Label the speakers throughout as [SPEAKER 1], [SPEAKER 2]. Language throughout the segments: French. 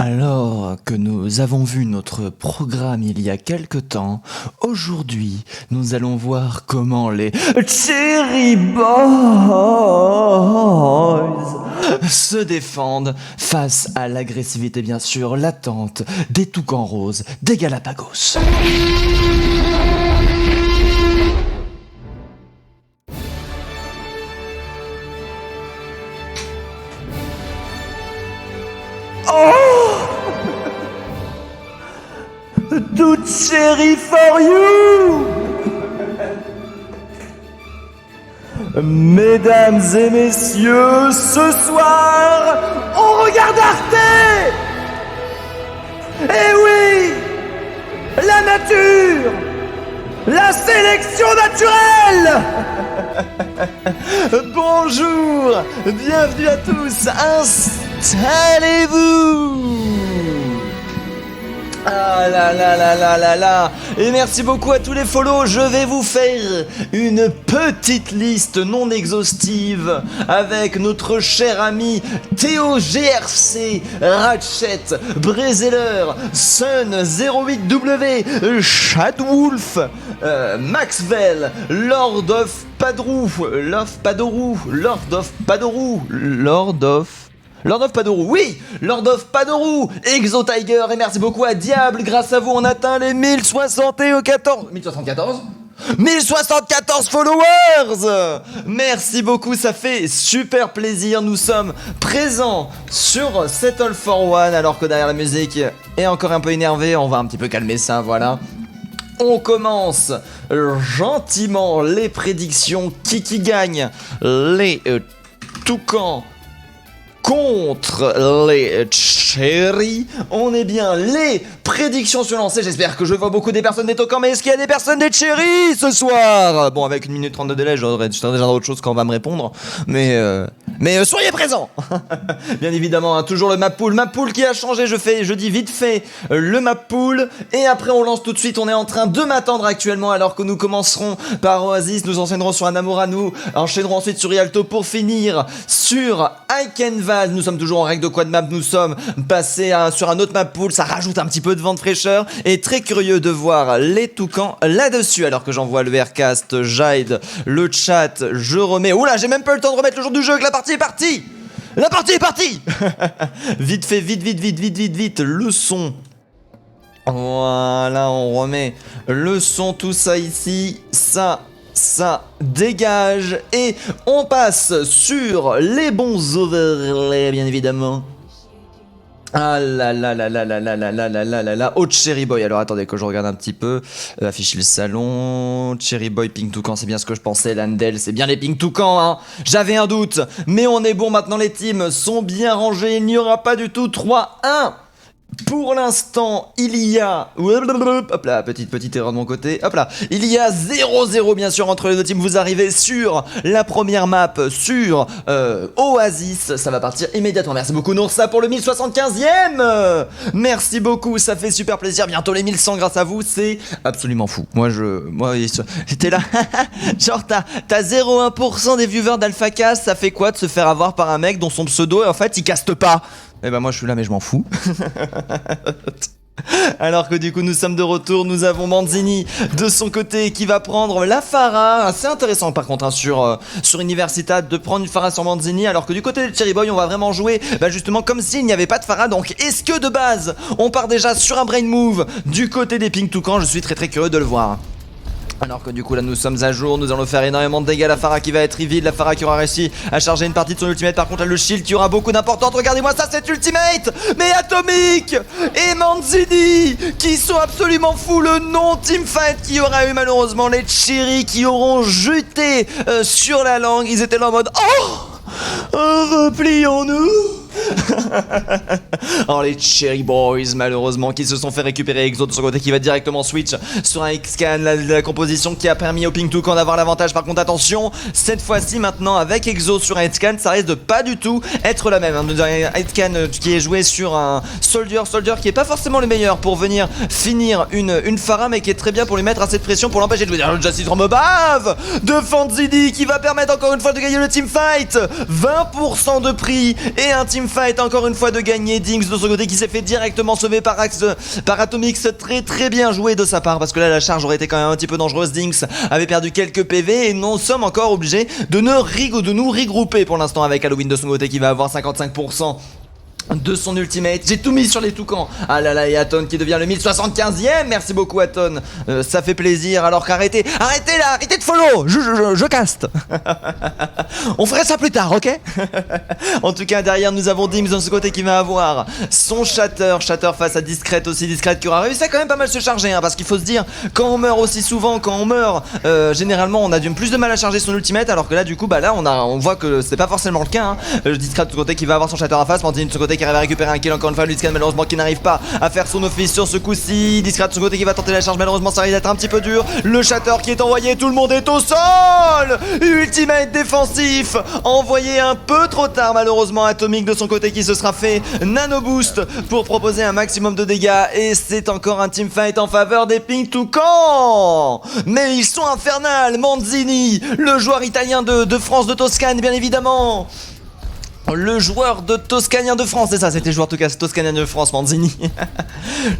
[SPEAKER 1] Alors que nous avons vu notre programme il y a quelque temps, aujourd'hui, nous allons voir comment les Cherry Boys se défendent face à l'agressivité, bien sûr, latente des toucans roses des Galapagos. Do cherry for you! Mesdames et messieurs, ce soir, on regarde Arte! Eh oui! La nature! La sélection naturelle! Bonjour! Bienvenue à tous! Installez-vous! Ah là là là là là là. Et merci beaucoup à tous les follow. Je vais vous faire une petite liste non exhaustive avec notre cher ami Théo GRC, Ratchet, Brezeler, Sun08W, Shadwolf, Maxwell, Lord of Padoru, oui, Lord of Padoru, Exo Tiger, et merci beaucoup à Diable, grâce à vous on atteint les 1074 followers. Merci beaucoup, ça fait super plaisir. Nous sommes présents sur Settle for One, alors que derrière la musique est encore un peu énervé. On va un petit peu calmer ça, voilà. On commence gentiment les prédictions. Qui gagne les toucans contre les Cherry. On est bien, les prédictions se lancer. J'espère que je vois beaucoup des personnes des Tokans, mais est-ce qu'il y a des personnes des Cherry ce soir? Bon, avec 1 minute 30 de délai, je serai déjà dans autre chose quand on va me répondre. Mais soyez présents. Bien évidemment, hein, toujours le map pool. Map pool qui a changé, je dis vite fait le map pool. Et après, on lance tout de suite. On est en train de m'attendre actuellement, alors que nous commencerons par Oasis. Nous enchaînerons sur Anamura. Nous enchaînerons ensuite sur Rialto pour finir sur Ikenval. Nous sommes toujours en règle de quad map, nous sommes passés sur un autre map pool, ça rajoute un petit peu de vent de fraîcheur, et très curieux de voir les toucans là-dessus, alors que j'envoie le Aircast, Jade, le chat, je remets... Oula, j'ai même pas eu le temps de remettre le jour du jeu, que la partie est partie. La partie est partie. Vite fait, vite, le son. Voilà, on remet le son, tout ça ici, ça dégage, et on passe sur les bons overlays, bien évidemment. Ah là là là là là là là là là là là là. Oh, Cherry Boy. Alors attendez que je regarde un petit peu. Afficher le salon. Cherry Boy, Pink Toucan, c'est bien ce que je pensais. Landel, c'est bien les Pink Toucan, hein. J'avais un doute, mais on est bon maintenant. Les teams sont bien rangés. Il n'y aura pas du tout 3-1. Pour l'instant, il y a... Hop là, petite erreur de mon côté. Hop là. Il y a 0-0 bien sûr entre les deux teams. Vous arrivez sur la première map, sur Oasis. Ça va partir immédiatement. Merci beaucoup Noursa pour le 1075e. Merci beaucoup, ça fait super plaisir. Bientôt les 1100 grâce à vous. C'est absolument fou. Moi j'étais là. Genre t'as 0,1% des viewers d'AlphaCast. Ça fait quoi de se faire avoir par un mec dont son pseudo en fait il caste pas? Eh ben moi je suis là mais je m'en fous. Alors que du coup nous sommes de retour, nous avons Manzini de son côté qui va prendre la Pharah. C'est intéressant par contre hein, sur Universitad de prendre une Pharah sur Manzini, alors que du côté de Cherry Boy on va vraiment jouer justement comme s'il n'y avait pas de Pharah. Donc est-ce que de base on part déjà sur un brain move du côté des Pink Toucan? Je suis très curieux de le voir. Alors que du coup là nous sommes à jour, nous allons faire énormément de dégâts. La Pharah qui va être reveal, la Pharah qui aura réussi à charger une partie de son ultimate. Par contre là le shield qui aura beaucoup d'importance. Regardez-moi ça, cet ultimate. Mais Atomic et Manzini qui sont absolument fous. Le non-teamfight qui aura eu malheureusement les Cherry qui auront jeté sur la langue. Ils étaient là en mode replions-nous. Alors les Cherry Boys malheureusement qui se sont fait récupérer. Exo de son côté qui va directement switch sur un X-Scan, la composition qui a permis au Pink Toucan d'avoir l'avantage. Par contre attention, cette fois-ci maintenant avec Exo sur un X-Scan, ça risque de pas du tout être la même. Un X-Scan qui est joué sur un Soldier qui est pas forcément le meilleur pour venir finir une Pharah, mais qui est très bien pour lui mettre assez de pression pour l'empêcher de jouer. Le Justice from Above de Fanzidi qui va permettre encore une fois de gagner le teamfight. 20% de prix et un team teamfight encore une fois de gagner. Dings de son côté qui s'est fait directement sauver par Atomix. Très bien joué de sa part parce que là la charge aurait été quand même un petit peu dangereuse. Dings avait perdu quelques PV et nous sommes encore obligés de nous regrouper pour l'instant avec Halloween de son côté qui va avoir 55% de son ultimate. J'ai tout mis sur les toucans. Ah là là, et Aton qui devient le 1075e. Merci beaucoup Aton, ça fait plaisir. Alors qu'arrêtez là, arrêtez de follow. Je caste. On ferait ça plus tard, ok. En tout cas derrière nous avons Dims de ce côté qui va avoir son Shatter face à Discrète aussi. Discrète qui aura réussi à quand même pas mal se charger hein, parce qu'il faut se dire, quand on meurt aussi souvent, quand on meurt généralement on a plus de mal à charger son ultimate. Alors que là du coup bah là on voit que c'est pas forcément le cas hein. Discrète de ce côté qui va avoir son Shatter en face. Mandine de ce côté qui arrive à récupérer un kill encore une fois. Lutscan malheureusement qui n'arrive pas à faire son office sur ce coup-ci. Discret de son côté qui va tenter la charge, malheureusement ça risque d'être un petit peu dur. Le Shatter qui est envoyé, tout le monde est au sol. Ultimate défensif envoyé un peu trop tard malheureusement. Atomic de son côté qui se sera fait nano boost pour proposer un maximum de dégâts. Et c'est encore un teamfight en faveur des Pink Toucan. Mais ils sont infernales. Manzini, le joueur italien de France, de Toscane bien évidemment. Le joueur de Toscanien de France, c'est ça, c'était le joueur Toscanien de France, Manzini.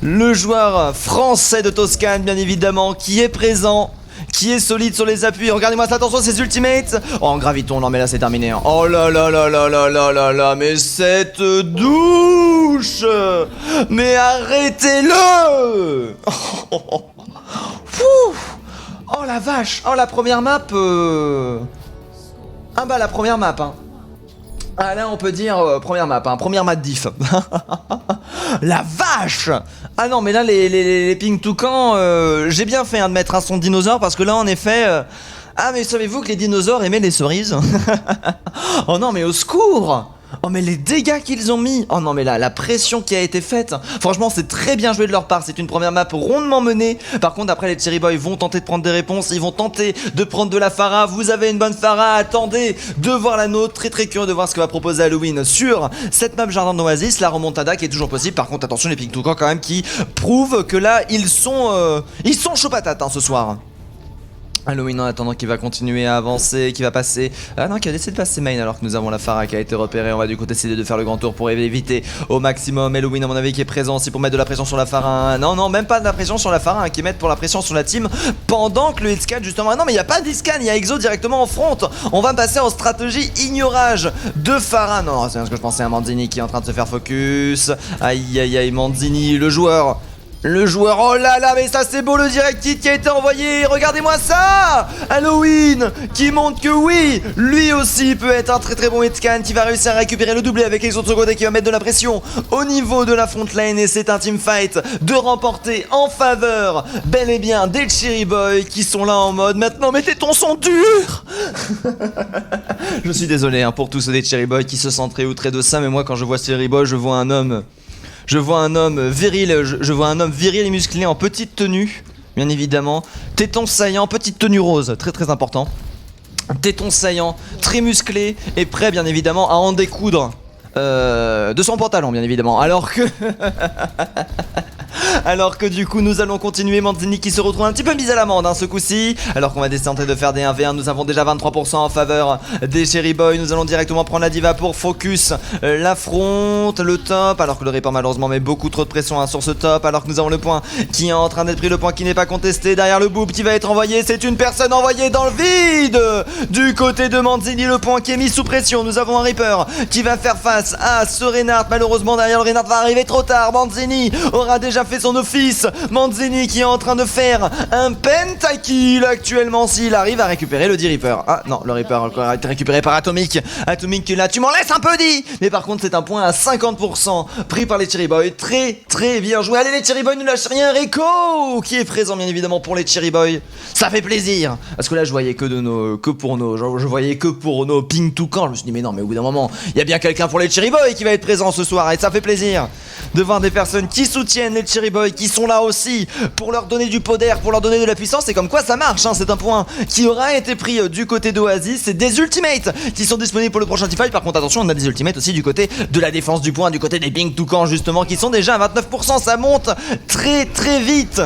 [SPEAKER 1] Le joueur français de Toscane, bien évidemment, qui est présent, qui est solide sur les appuis. Regardez-moi ça, attention, ses ultimates. Oh, en graviton, non mais là c'est terminé. Hein. Oh là là là là là là là là, mais cette douche. Mais arrêtez-le. Oh la vache. Oh la première map. Ah bah la première map, hein. Ah là on peut dire première map, hein, première map diff. La vache. Ah non mais là les Pink Toucan, j'ai bien fait hein, de mettre un son de dinosaure parce que là en effet... Ah mais savez-vous que les dinosaures aimaient les cerises? Oh non mais au secours. Oh mais les dégâts qu'ils ont mis. Oh non mais là la pression qui a été faite. Franchement c'est très bien joué de leur part. C'est une première map rondement menée. Par contre après les Cherry Boys vont tenter de prendre des réponses. Ils vont tenter de prendre de la Pharah. Vous avez une bonne Pharah. Attendez de voir la nôtre. Très curieux de voir ce que va proposer Halloween sur cette map Jardin d'Oasis. La remontada qui est toujours possible. Par contre attention les Pink Toucan quand même qui prouvent que là ils sont chauds patates hein, ce soir. Halloween en attendant qui va continuer à avancer, qui va passer... Ah non, qui a décidé de passer main alors que nous avons la Pharah qui a été repérée. On va du coup décider de faire le grand tour pour éviter au maximum. Halloween à mon avis qui est présent aussi pour mettre de la pression sur la Pharah. Non, non, même pas de la pression sur la Pharah, hein, qui mettent pour la pression sur la team pendant que le hitscan justement... Ah non mais il n'y a pas d'hitscan, il y a Exo directement en front. On va passer en stratégie ignorage de Pharah. Non, c'est ce que je pensais à Manzini qui est en train de se faire focus. Aïe aïe aïe, Manzini, le joueur... oh là là, mais ça c'est beau le direct hit qui a été envoyé. Regardez-moi ça. Halloween qui montre que oui, lui aussi peut être un très bon hitscan qui va réussir à récupérer le doublé avec les autres côtés qui va mettre de la pression au niveau de la front lane. Et c'est un teamfight de remporter en faveur bel et bien des Cherry Boys qui sont là en mode maintenant mettez ton son dur. Je suis désolé hein, pour tous ceux des Cherry Boys qui se sentent très outrés de ça, mais moi quand je vois Cherry Boy je vois un homme... Je vois un homme viril, je vois un homme viril et musclé en petite tenue, bien évidemment. Téton saillant, petite tenue rose, très important. Téton saillant, très musclé et prêt bien évidemment à en découdre de son pantalon bien évidemment. Alors que du coup nous allons continuer. Manzini qui se retrouve un petit peu mise à l'amende hein, ce coup-ci. Alors qu'on va tenter de faire des 1v1. Nous avons déjà 23% en faveur des Cherry Boys. Nous allons directement prendre la diva pour focus l'affront, le top. Alors que le Reaper malheureusement met beaucoup trop de pression hein, sur ce top. Alors que nous avons le point qui est en train d'être pris, le point qui n'est pas contesté. Derrière le boob qui va être envoyé. C'est une personne envoyée dans le vide. Du côté de Manzini, le point qui est mis sous pression. Nous avons un Reaper qui va faire face à ce Reinhardt. Malheureusement derrière le Reinhardt va arriver trop tard. Manzini aura déjà fait son office. Manzini qui est en train de faire un pentakill actuellement s'il arrive à récupérer le D-Reaper. Ah non, le Reaper a été récupéré par Atomic. Atomic qui est là, tu m'en laisses un peu dit. Mais par contre c'est un point à 50% pris par les Cherry Boys. Très bien joué. Allez les Cherry Boys, ne lâchez rien. Rico qui est présent bien évidemment pour les Cherry Boys. Ça fait plaisir. Parce que là je voyais que pour nos Pink Toucan. Je me suis dit mais non mais au bout d'un moment il y a bien quelqu'un pour les Cherry Boys qui va être présent ce soir. Et ça fait plaisir de voir des personnes qui soutiennent les Cherry Boys, qui sont là aussi pour leur donner du poder, pour leur donner de la puissance. Et comme quoi ça marche hein. C'est un point qui aura été pris du côté d'Oasis. C'est des ultimates qui sont disponibles pour le prochain teamfight. Par contre attention, on a des ultimates aussi du côté de la défense du point, du côté des Pink Toucan justement, qui sont déjà à 29%. Ça monte très vite.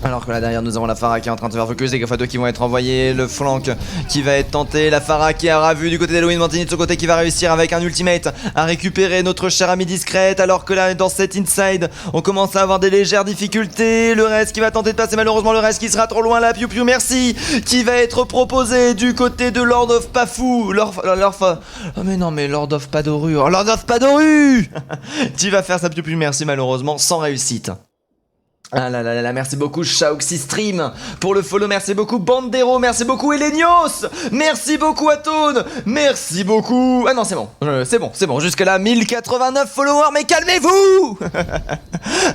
[SPEAKER 1] Alors que là derrière nous avons la Pharah qui est en train de se faire focus, les Gafa2 qui vont être envoyés, le flank qui va être tenté, la Pharah qui aura vu du côté d'Halloween, Manzini de son côté qui va réussir avec un ultimate à récupérer notre cher ami discrète, alors que là dans cette inside on commence à avoir des légères difficultés, le reste qui va tenter de passer, malheureusement le reste qui sera trop loin, la Piu Piu merci qui va être proposé du côté de Lord of Pafou, oh mais non mais Lord of Padoru, oh, Lord of Padoru qui va faire sa Piu Piu merci malheureusement sans réussite. Ah là là là, merci beaucoup Shaoxy Stream pour le follow, merci beaucoup Bandero, merci beaucoup Elenios, merci beaucoup Atone, merci beaucoup... Ah non c'est bon, jusque là 1089 followers, mais calmez-vous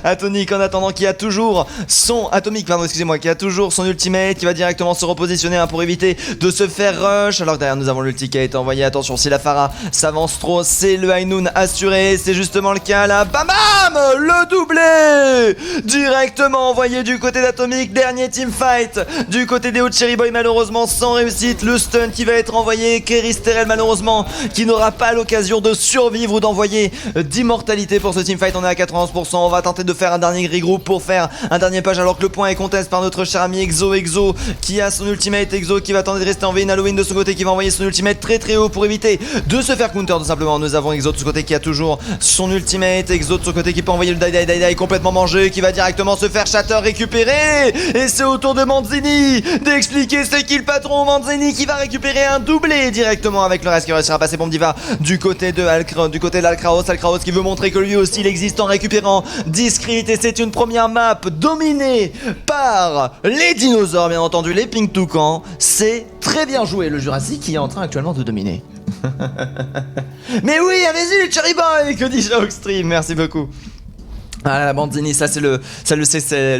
[SPEAKER 1] Atomic en attendant qui a toujours son... Atomic pardon excusez-moi, qui a toujours son ultimate, qui va directement se repositionner pour éviter de se faire rush, alors que derrière nous avons l'ulti qui a été envoyé, attention si la Pharah s'avance trop, c'est le High Noon assuré, c'est justement le cas là, bam bam, le doublé directement envoyé du côté d'Atomic, dernier teamfight du côté des Cherry Boy malheureusement sans réussite, le stun qui va être envoyé, Keristerel malheureusement qui n'aura pas l'occasion de survivre ou d'envoyer d'immortalité pour ce teamfight, on est à 91%, on va tenter de faire un dernier regroup pour faire un dernier page alors que le point est contest par notre cher ami Exo qui a son ultimate, Exo qui va tenter de rester en vie, Halloween de son côté qui va envoyer son ultimate très très haut pour éviter de se faire counter tout simplement, nous avons Exo de son côté qui a toujours son ultimate, Exo de son côté qui peut envoyer le die complètement mangé, qui va directement se faire shatter récupérer, et c'est au tour de Manzini d'expliquer c'est qui le patron, Manzini qui va récupérer un doublé directement avec le reste qui réussira à passer pour Diva du côté de Alkraos qui veut montrer que lui aussi il existe en récupérant Discrete, et c'est une première map dominée par les dinosaures bien entendu, les Pink Toucan, c'est très bien joué le Jurassic qui est en train actuellement de dominer. Mais oui, allez-y les Cherry Boy, que dit Shaoxstream, merci beaucoup. Ah la Bandini, ça c'est le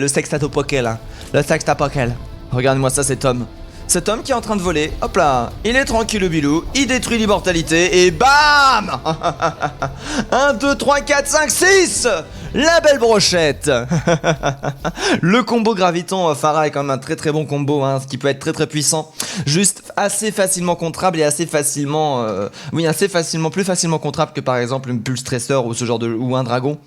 [SPEAKER 1] sextatopokel, hein. Le sextapokel. Regarde-moi ça, c'est Tom. C'est Tom qui est en train de voler, hop là, il est tranquille le bilou, il détruit l'immortalité et bam 1, 2, 3, 4, 5, 6 la belle brochette. Le combo graviton Pharah est quand même un très très bon combo, hein, ce qui peut être très très puissant. Juste assez facilement contrable et assez facilement... plus facilement contrable que par exemple une pulse tresseur ou ce genre de... ou un dragon.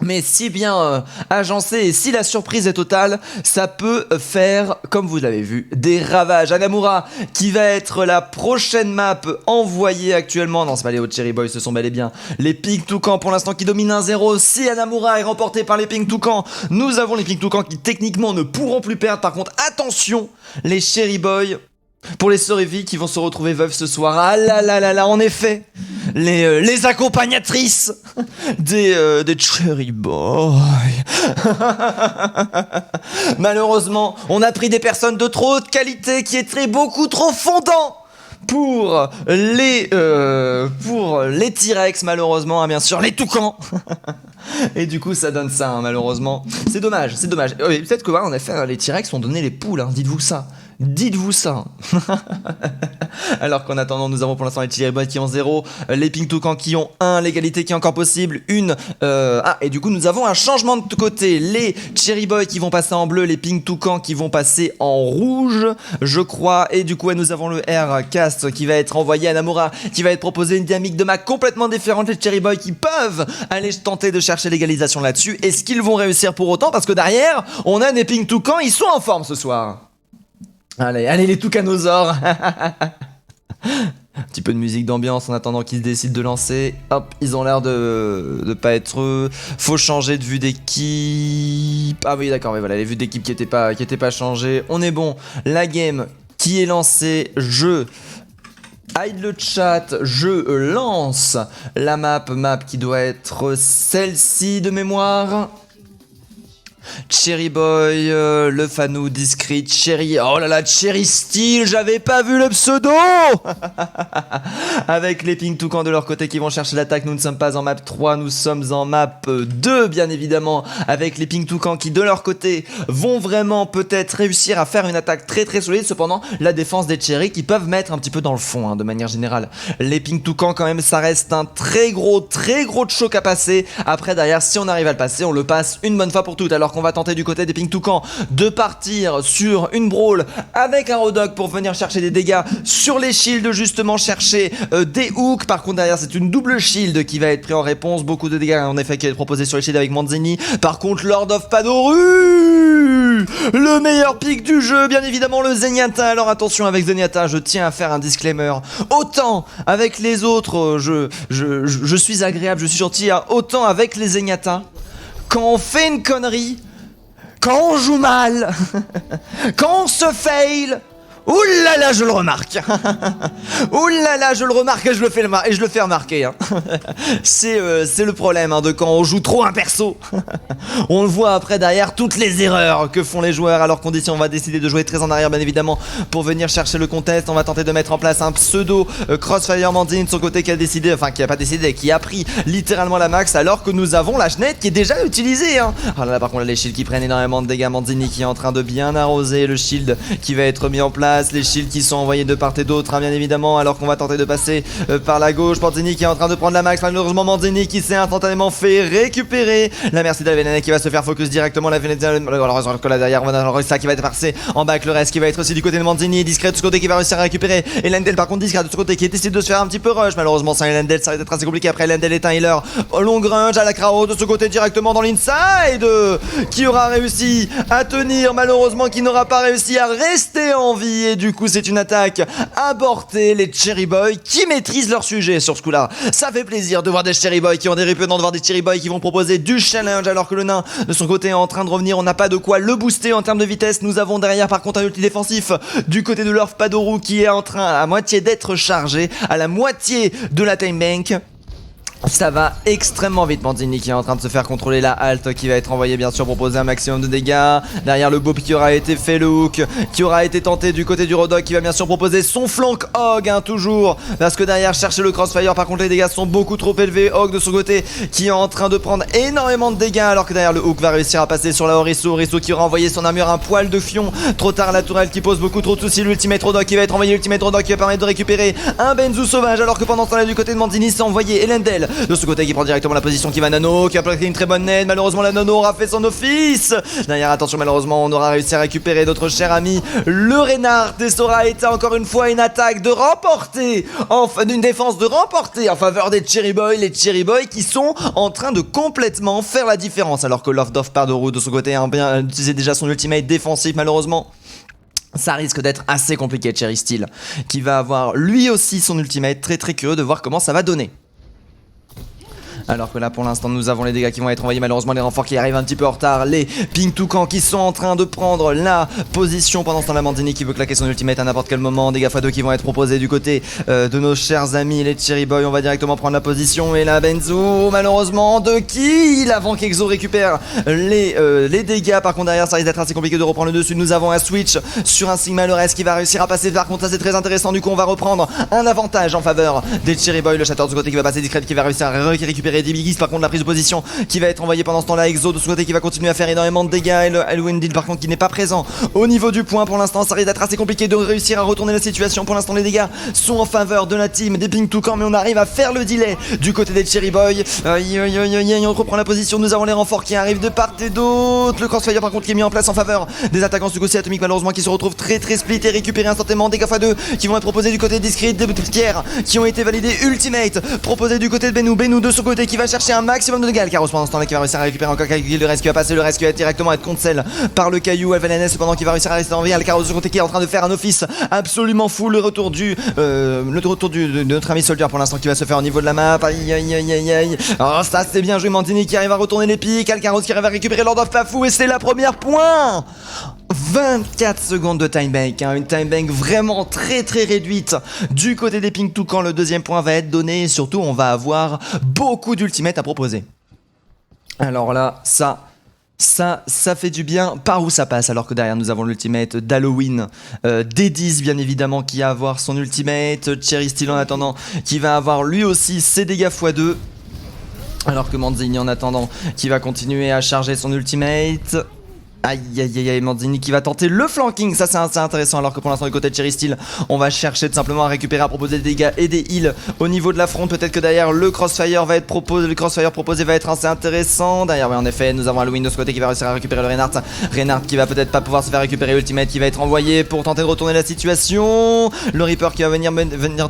[SPEAKER 1] Mais si bien agencé et si la surprise est totale, ça peut faire, comme vous l'avez vu, des ravages. Anamura qui va être la prochaine map envoyée actuellement. Non, c'est pas les Cherry Boys, ce sont bel et bien les Pink Toucan pour l'instant qui dominent 1-0. Si Anamura est remporté par les Pink Toucan, nous avons les Pink Toucan qui techniquement ne pourront plus perdre. Par contre, attention, les Cherry Boys... Pour les sœurs Evie qui vont se retrouver veuves ce soir. Ah là là là là, en effet, les accompagnatrices des Cherry Boys. Malheureusement, on a pris des personnes de trop haute qualité qui étaient beaucoup trop fondants pour les T-Rex malheureusement, hein, bien sûr, les toucans. Et du coup ça donne ça, hein, malheureusement. C'est dommage, c'est dommage. Peut-être que en effet les T-Rex ont donné les poules, hein, dites-vous ça. Dites-vous ça. Alors qu'en attendant, nous avons pour l'instant les Cherry Boys qui ont 0, les Pink Toucan qui ont 1, l'égalité qui est encore possible, et du coup nous avons un changement de côté. Les Cherry Boys qui vont passer en bleu, les Pink Toucan qui vont passer en rouge, je crois. Et du coup nous avons le R-Cast qui va être envoyé à Namura, qui va être proposé une dynamique de map complètement différente. Les Cherry Boys qui peuvent aller tenter de chercher l'égalisation là-dessus. Est-ce qu'ils vont réussir pour autant? Parce que derrière, on a des Pink Toucan, ils sont en forme ce soir. Allez, allez les toucanosaures. Un petit peu de musique d'ambiance en attendant qu'ils décident de lancer. Hop, ils ont l'air de pas être eux. Faut changer de vue d'équipe. Ah oui d'accord, mais voilà, les vues d'équipe qui étaient pas changées. On est bon, la game qui est lancée, je hide le chat, je lance la map qui doit être celle-ci de mémoire. Cherry Boy, le Fanou, Discrete, Cherry... Oh là là, Cherry Steel, j'avais pas vu le pseudo. Avec les Pink Toucan de leur côté qui vont chercher l'attaque, nous ne sommes pas en map 3, nous sommes en map 2 bien évidemment, avec les Pink Toucan qui de leur côté vont vraiment peut-être réussir à faire une attaque très très solide. Cependant, la défense des Cherry qui peuvent mettre un petit peu dans le fond, hein, de manière générale. Les Pink Toucan quand même, ça reste un très gros choc à passer. Après derrière, si on arrive à le passer, on le passe une bonne fois pour toutes. Alors qu'on va tenter du côté des Pink Toucan de partir sur une brawl avec un Rodok pour venir chercher des dégâts sur les shields, justement chercher des hooks. Par contre derrière c'est une double shield qui va être pris en réponse, beaucoup de dégâts en effet qui va être proposé sur les shields avec Manzini. Par contre Lord of Padoru, le meilleur pick du jeu, bien évidemment le Zenyatta. Alors attention avec Zenyatta, je tiens à faire un disclaimer. Autant avec les autres, je suis agréable, je suis gentil, autant avec les Zenyatta, quand on fait une connerie, quand on joue mal, quand on se fail, ouh là là, je le remarque. Ouh là là, je le remarque et je le fais remarquer. Hein. C'est le problème de quand on joue trop un perso. On le voit après derrière toutes les erreurs que font les joueurs. Alors qu'on dit si on va décider de jouer très en arrière bien évidemment pour venir chercher le contest. On va tenter de mettre en place un pseudo Crossfire Manzini de son côté qui a décidé, enfin qui a pas décidé, qui a pris littéralement la max alors que nous avons la Schnett qui est déjà utilisée. Hein. Alors là par contre les shields qui prennent énormément de dégâts. Manzini qui est en train de bien arroser le shield qui va être mis en place. Les shields qui sont envoyés de part et d'autre, hein, bien évidemment, alors qu'on va tenter de passer par la gauche. Manzini qui est en train de prendre la max. Malheureusement, Manzini qui s'est instantanément fait récupérer. La merci de la Vénénée qui va se faire focus directement. La Vénénée, alors que là derrière, on a ça qui va être passé en back. Le reste qui va être aussi du côté de Manzini. Discret de ce côté qui va réussir à récupérer. Et Lendl, par contre, discret de ce côté qui décide de se faire un petit peu rush. Malheureusement, sans Lendl, ça va être assez compliqué. Après, Lendl est un healer. Long range à la Krao de ce côté directement dans l'inside. Qui aura réussi à tenir. Malheureusement, qui n'aura pas réussi à rester en vie. Et du coup, c'est une attaque abortée. Les Cherry Boys qui maîtrisent leur sujet sur ce coup-là. Ça fait plaisir de voir des Cherry Boys qui ont des répétants, de voir des Cherry Boys qui vont proposer du challenge alors que le nain de son côté est en train de revenir. On n'a pas de quoi le booster en termes de vitesse. Nous avons derrière par contre un ulti défensif du côté de Lord Padoru qui est en train à moitié d'être chargé, à la moitié de la time bank. Ça va extrêmement vite. Manzini qui est en train de se faire contrôler la halte qui va être envoyée bien sûr pour poser un maximum de dégâts. Derrière le bob qui aura été fait, le hook qui aura été tenté du côté du Rodok qui va bien sûr proposer son flank Hog hein, toujours. Parce que derrière chercher le crossfire, par contre les dégâts sont beaucoup trop élevés. Hog de son côté qui est en train de prendre énormément de dégâts alors que derrière le hook va réussir à passer sur la Orisu. Orisu qui aura envoyé son armure un poil de fion. Trop tard la tourelle qui pose beaucoup trop de soucis. L'ultimate Rodok qui va être envoyé. L'ultimate Rodok qui va permettre de récupérer un Benzu sauvage alors que pendant ce temps-là du côté de Manzini c'est envoyé Elendel de ce côté qui prend directement la position qui va Nano, qui a plaqué une très bonne nade. Malheureusement la Nano aura fait son office. Derrière attention malheureusement on aura réussi à récupérer notre cher ami le Reinhardt et ça aura été encore une fois une attaque de remporter, enfin une défense de remporter en faveur des Cherry Boys. Les Cherry Boys qui sont en train de complètement faire la différence alors que Lord of Padoru de son côté a bien utilisé déjà son ultimate défensif. Malheureusement ça risque d'être assez compliqué. Cherry Steel qui va avoir lui aussi son ultimate, très curieux de voir comment ça va donner. Alors que là pour l'instant nous avons les dégâts qui vont être envoyés, malheureusement les renforts qui arrivent un petit peu en retard, les Pink Toucan qui sont en train de prendre la position pendant ce temps la Manzini qui veut claquer son ultimate à n'importe quel moment, dégâts x2 qui vont être proposés du côté de nos chers amis les Cherry Boys. On va directement prendre la position et la Benzu malheureusement de kill avant qu'Exo récupère les dégâts. Par contre derrière ça risque d'être assez compliqué de reprendre le dessus. Nous avons un switch sur un Sigma, le reste qui va réussir à passer. Par contre ça c'est très intéressant, du coup on va reprendre un avantage en faveur des Cherry Boys. Le Shatter de ce côté qui va passer discret qui va réussir à récupérer Biggies. Par contre la prise de position qui va être envoyée pendant ce temps là. Exo de ce côté qui va continuer à faire énormément de dégâts et le Elwindil par contre qui n'est pas présent au niveau du point pour l'instant. Ça risque d'être assez compliqué de réussir à retourner la situation. Pour l'instant les dégâts sont en faveur de la team des Pink Toucan mais on arrive à faire le delay du côté des Cherry Boys. On reprend la position. Nous avons les renforts qui arrivent de part et d'autre. Le crossfire par contre qui est mis en place en faveur des attaquants du côté atomique malheureusement qui se retrouvent très split et récupérés instantanément. Dégâts x2 qui vont être proposés du côté discret, des pierres qui ont été validées. Ultimate proposé du côté de Benou de ce côté qui va chercher un maximum de dégâts. Caros pendant ce temps là qui va réussir à récupérer encore quelques kills. Le reste qui va passer, le reste qui va directement être concel par le caillou. LVNS cependant qui va réussir à rester en vie. Alcaros de ce côté qui est en train de faire un office absolument fou. Le retour de notre ami Soldier pour l'instant qui va se faire au niveau de la map. Aïe. Oh ça c'est bien joué. Manzini qui arrive à retourner les pics. Alcaros qui arrive à récupérer Lord of Pafou et c'est la première point. 24 secondes de time bank, hein, une time bank vraiment très réduite du côté des Pink Toucan. Le deuxième point va être donné et surtout on va avoir beaucoup d'ultimates à proposer. Alors là, ça fait du bien. Par où ça passe? Alors que derrière nous avons l'ultimate d'Halloween D10 bien évidemment qui va avoir son ultimate. Cherry Steel en attendant qui va avoir lui aussi ses dégâts x2. Alors que Manzini en attendant qui va continuer à charger son ultimate. Aïe aïe aïe aïe, Manzini qui va tenter le flanking, ça c'est assez intéressant, alors que pour l'instant du côté de Cherry Steel, on va chercher tout simplement à récupérer, à proposer des dégâts et des heals au niveau de la front. Peut-être que derrière le crossfire va être proposé, va être assez intéressant. Derrière, oui, en effet, nous avons Halloween de ce côté qui va réussir à récupérer le Reinhardt. Reinhardt qui va peut-être pas pouvoir se faire récupérer, Ultimate qui va être envoyé pour tenter de retourner la situation. Le Reaper qui va venir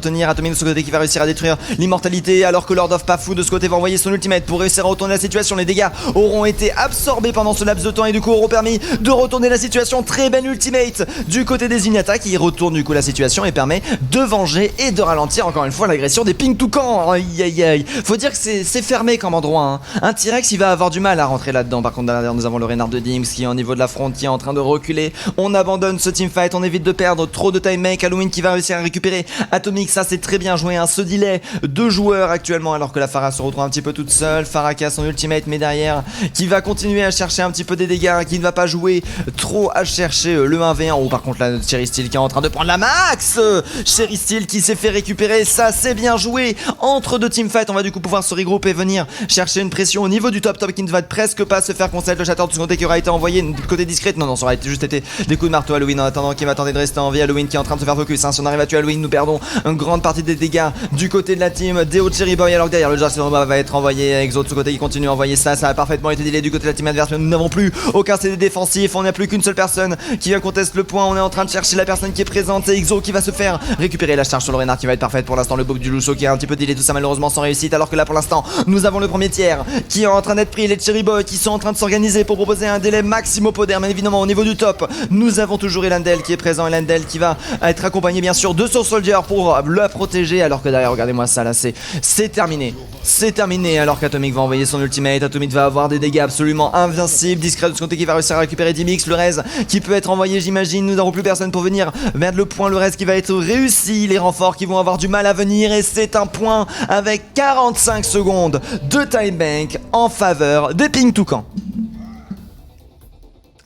[SPEAKER 1] tenir, Atomic de ce côté qui va réussir à détruire l'immortalité, alors que Lord of Pafu de ce côté va envoyer son Ultimate pour réussir à retourner la situation. Les dégâts auront été absorbés pendant ce laps de temps et du coup auront permis de retourner la situation. Très belle ultimate du côté des Zenyatta qui retourne du coup la situation et permet de venger et de ralentir encore une fois l'agression des Pink Toucan. Aïe aïe aïe, faut dire que c'est fermé comme endroit, hein. Un T-Rex il va avoir du mal à rentrer là-dedans. Par contre derrière nous avons le Reinhardt de Dimps qui est au niveau de la front, qui est en train de reculer. On abandonne ce teamfight, on évite de perdre trop de time make. Halloween qui va réussir à récupérer Atomic, ça c'est très bien joué, hein. Ce delay de joueurs actuellement alors que la Pharah se retrouve un petit peu toute seule. Pharah qui a son ultimate mais derrière qui va continuer à chercher un petit peu des dégâts, qui ne va pas jouer trop à chercher le 1v1. Oh, par contre là Cherry Steel qui est en train de prendre la max. Cherry Steel qui s'est fait récupérer, ça c'est bien joué. Entre deux teamfights on va du coup pouvoir se regrouper et venir chercher une pression au niveau du top qui ne va presque pas se faire concéder. Le Shatter de ce côté qui aura été envoyé du côté discrète, non ça aurait juste été des coups de marteau. Halloween en attendant qui va tenter de rester en vie. Halloween qui est en train de se faire focus, hein. Si on arrive à tuer Halloween nous perdons une grande partie des dégâts du côté de la team Deo Cherry Boy, alors que derrière le Jason va être envoyé. Exo de ce côté qui continue à envoyer ça a parfaitement été delay du côté de la team adverse, mais nous n'avons plus aucun CD défensif, on n'a plus qu'une seule personne qui vient conteste le point. On est en train de chercher la personne qui est présente, c'est Exo qui va se faire récupérer la charge sur le Reinhardt qui va être parfaite pour l'instant. Le bug du Lucio qui a un petit peu delay tout ça malheureusement sans réussite, alors que là pour l'instant nous avons le premier tiers qui est en train d'être pris. Les Cherry Boys qui sont en train de s'organiser pour proposer un délai maximum poder, mais évidemment au niveau du top nous avons toujours Elandel qui est présent, Elandel qui va être accompagné bien sûr de son soldier pour la protéger, alors que derrière regardez-moi ça là, c'est terminé alors qu'Atomic va envoyer son ultimate. Atomic va avoir des dégâts absolument invincibles. Discret de ce côté qui va réussir à récupérer Dimix, le Rez qui peut être envoyé j'imagine. Nous n'avons plus personne pour venir mettre le point, le Rez qui va être réussi, les renforts qui vont avoir du mal à venir et c'est un point avec 45 secondes de time bank en faveur des Pink Toucan.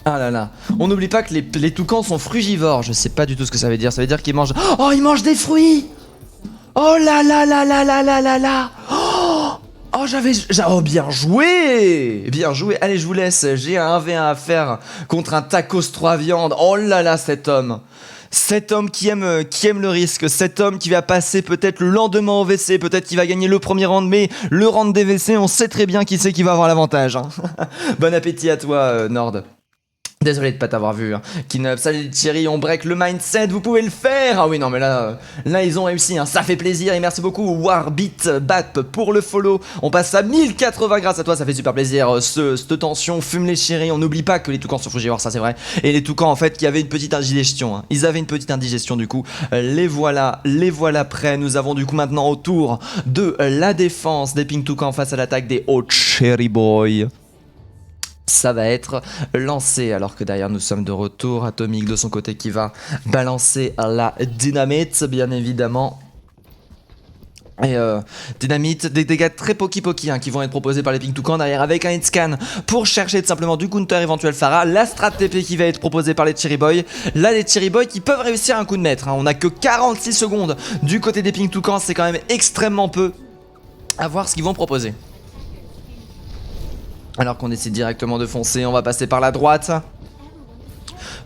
[SPEAKER 1] Ah là là, on n'oublie pas que les toucans sont frugivores, je sais pas du tout ce que ça veut dire qu'ils mangent... Oh, ils mangent des fruits. Oh là là là là là là là là. Oh oh bien joué. Bien joué, allez je vous laisse, j'ai un 1v1 à faire contre un tacos 3 viandes. Oh là là cet homme qui aime le risque, cet homme qui va passer peut-être le lendemain au WC, peut-être qu'il va gagner le premier round, mais le round des WC on sait très bien qui c'est qui va avoir l'avantage, hein. Bon appétit à toi Nord. Désolé de pas t'avoir vu, hein. Kinop, salut Thierry, on break le mindset, vous pouvez le faire. Ah oui non mais là ils ont réussi, hein. Ça fait plaisir et merci beaucoup Warbit Bap pour le follow. On passe à 1080 grâce à toi, ça fait super plaisir. Cette tension fume les chéris, on n'oublie pas que les toucans sont frugivores, ça c'est vrai. Et les toucans en fait qui avaient une petite indigestion, hein. Ils avaient une petite indigestion du coup. Les voilà prêts. Nous avons du coup maintenant autour de la défense des Pink Toucan face à l'attaque des Hot Cherry Boy. Ça va être lancé alors que derrière nous sommes de retour. Atomic de son côté qui va balancer la dynamite bien évidemment. Et dynamite, des dégâts très poki hein, qui vont être proposés par les Pink Toucan derrière avec un hit scan pour chercher tout simplement du counter éventuel Pharah. La strat TP qui va être proposée par les Cherry Boys. Là les Cherry Boys qui peuvent réussir un coup de maître, hein. On a que 46 secondes du côté des Pink Toucan, c'est quand même extrêmement peu. À voir ce qu'ils vont proposer. Alors qu'on décide directement de foncer, on va passer par la droite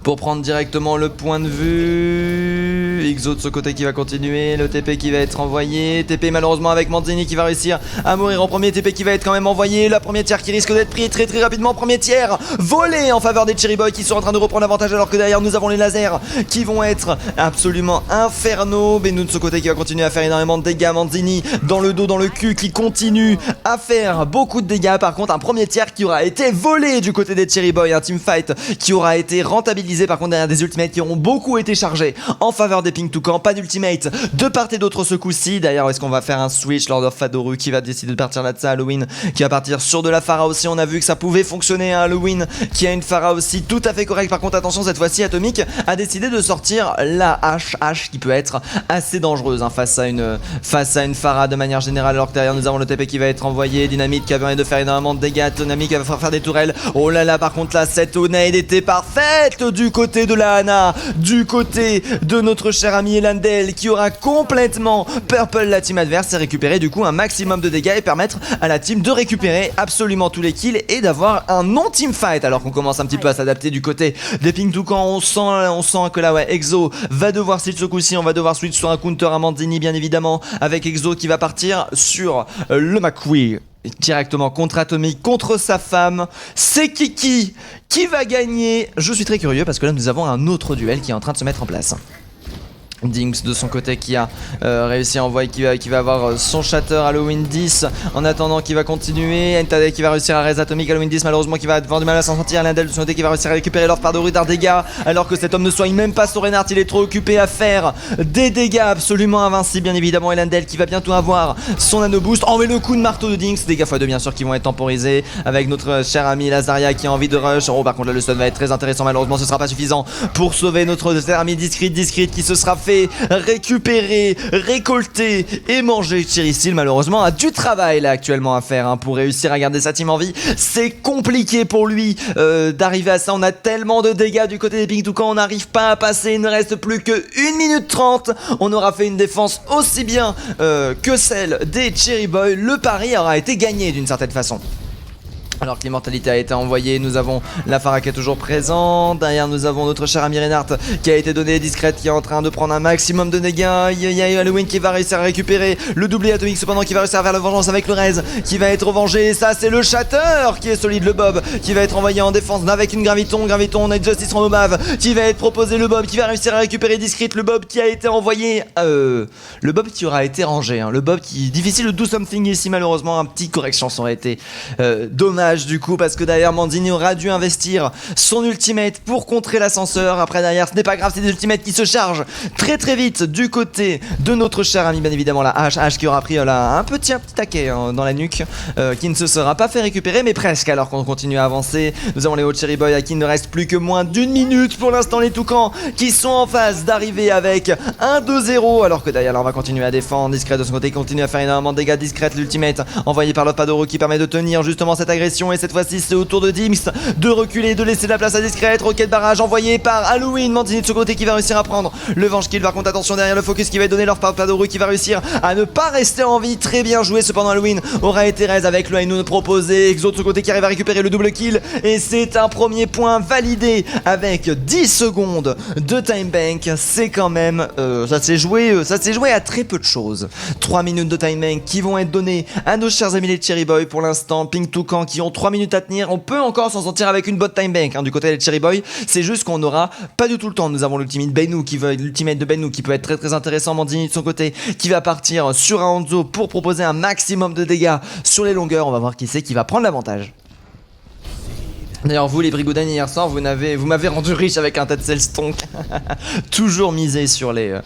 [SPEAKER 1] pour prendre directement le point de vue. Exo de ce côté qui va continuer, le TP qui va être envoyé, TP malheureusement avec Manzini qui va réussir à mourir en premier, TP qui va être quand même envoyé, la première tiers qui risque d'être pris très rapidement, premier tiers volé en faveur des Cherry Boys qui sont en train de reprendre l'avantage alors que derrière nous avons les lasers qui vont être absolument infernaux. Benoît de ce côté qui va continuer à faire énormément de dégâts, Manzini dans le dos, dans le cul qui continue à faire beaucoup de dégâts. Par contre un premier tiers qui aura été volé du côté des Cherry Boys, un teamfight qui aura été rentabilisé par contre derrière des ultimates qui auront beaucoup été chargés en faveur des Pink Toucan. Pas d'ultimate de part et d'autre ce coup-ci. D'ailleurs est-ce qu'on va faire un switch? Lord of Fadoru qui va décider de partir là-dessus. Halloween qui va partir sur de la Pharah aussi. On a vu que ça pouvait fonctionner, hein. Halloween qui a une Pharah aussi tout à fait correcte. Par contre attention, cette fois-ci Atomic a décidé de sortir la hache qui peut être assez dangereuse, hein, face à une Pharah de manière générale, alors que derrière nous avons le TP qui va être envoyé, Dynamite qui a permis de faire énormément de dégâts, Dynamite qui va faire des tourelles. Oh là là, par contre là, cette nade était parfaite du côté de la Ana, du côté de notre cher ami Elandel qui aura complètement purple la team adverse et récupérer du coup un maximum de dégâts et permettre à la team de récupérer absolument tous les kills et d'avoir un non-team fight alors qu'on commence un petit peu à s'adapter du côté des Pink Toucan. On sent que là ouais, Exo va devoir switch ce coup-ci, on va devoir switch sur un counter à Mandini bien évidemment, avec Exo qui va partir sur le McQueen directement contre Atomic, contre sa femme. C'est Kiki qui va gagner. Je suis très curieux parce que là nous avons un autre duel qui est en train de se mettre en place. Dinks de son côté qui a réussi à envoyer, qui va avoir son shatter Halloween 10 en attendant qui va continuer. Entade qui va réussir à raise Atomic, Halloween 10 malheureusement qui va avoir du mal à s'en sortir. Lindel de son côté qui va réussir à récupérer l'or par de rudard dégâts alors que cet homme ne soigne même pas son Reinhardt, il est trop occupé à faire des dégâts absolument invincibles bien évidemment. Et Lindel qui va bientôt avoir son nano boost. Oh mais le coup de marteau de Dinks, dégâts x2 bien sûr qui vont être temporisés avec notre cher ami Lazaria qui a envie de rush. Oh par contre là le stun va être très intéressant, malheureusement ce sera pas suffisant pour sauver notre cher ami Discrete qui se sera fait récupérer, récolter et manger. Cherry Steel malheureusement a du travail là actuellement à faire hein, pour réussir à garder sa team en vie. C'est compliqué pour lui d'arriver à ça. On a tellement de dégâts du côté des Pink Toucan, on n'arrive pas à passer. Il ne reste plus que 1 minute 30. On aura fait une défense aussi bien que celle des Cherry Boy. Le pari aura été gagné d'une certaine façon. Alors que l'immortalité a été envoyée, nous avons la Pharah qui est toujours présente. Derrière nous avons notre cher ami Reinhardt qui a été donné discrète, qui est en train de prendre un maximum de dégâts. Il y a Halloween qui va réussir à récupérer le doublé Atomic cependant qui va réussir à faire la vengeance avec le Raze qui va être vengé. Ça c'est le Shatter qui est solide, le Bob qui va être envoyé en défense avec une Graviton. On a Justice en Omav qui va être proposé, le Bob qui va réussir à récupérer discrète, le Bob qui a été envoyé, le Bob qui aura été rangé, hein. Le Bob qui difficile de do something ici malheureusement, un petit correction ça aurait été dommage du coup parce que derrière Mandini aura dû investir son ultimate pour contrer l'ascenseur. Après derrière ce n'est pas grave, c'est des ultimates qui se chargent très très vite du côté de notre cher ami bien évidemment la H qui aura pris là un petit taquet hein, dans la nuque qui ne se sera pas fait récupérer mais presque alors qu'on continue à avancer. Nous avons les Hot Cherry Boy à qui il ne reste plus que moins d'1 minute pour l'instant, les Toucans qui sont en phase d'arriver avec un 2-0 alors que derrière là on va continuer à défendre. Discret de son côté continue à faire énormément de dégâts. Discrète l'ultimate envoyé par Lotpadoro qui permet de tenir justement cette agression et cette fois-ci c'est au tour de Dimps de reculer, de laisser de la place à Discrète. Rocket barrage envoyé par Halloween, Mandini de ce côté qui va réussir à prendre le Venge Kill. Par contre attention derrière le focus qui va donner leur par Padoro qui va réussir à ne pas rester en vie. Très bien joué cependant, Halloween aura été raise avec le Hainoun proposé. Exo de ce côté qui arrive à récupérer le double kill et c'est un premier point validé avec 10 secondes de time bank. C'est quand même ça s'est joué à très peu de choses. 3 minutes de time bank qui vont être données à nos chers amis les Cherry Boy pour l'instant. Pink Toucan qui ont 3 minutes à tenir. On peut encore s'en sortir avec une bonne time bank hein, du côté des Cherry Boy. C'est juste qu'on n'aura pas du tout le temps. Nous avons l'ultimate de Bennu qui peut être très très intéressant. Mandini de son côté qui va partir sur un Hanzo pour proposer un maximum de dégâts sur les longueurs. On va voir qui c'est qui va prendre l'avantage. D'ailleurs vous les Brigoudani hier soir vous m'avez rendu riche avec un Tetzel Stonk. Toujours misé sur les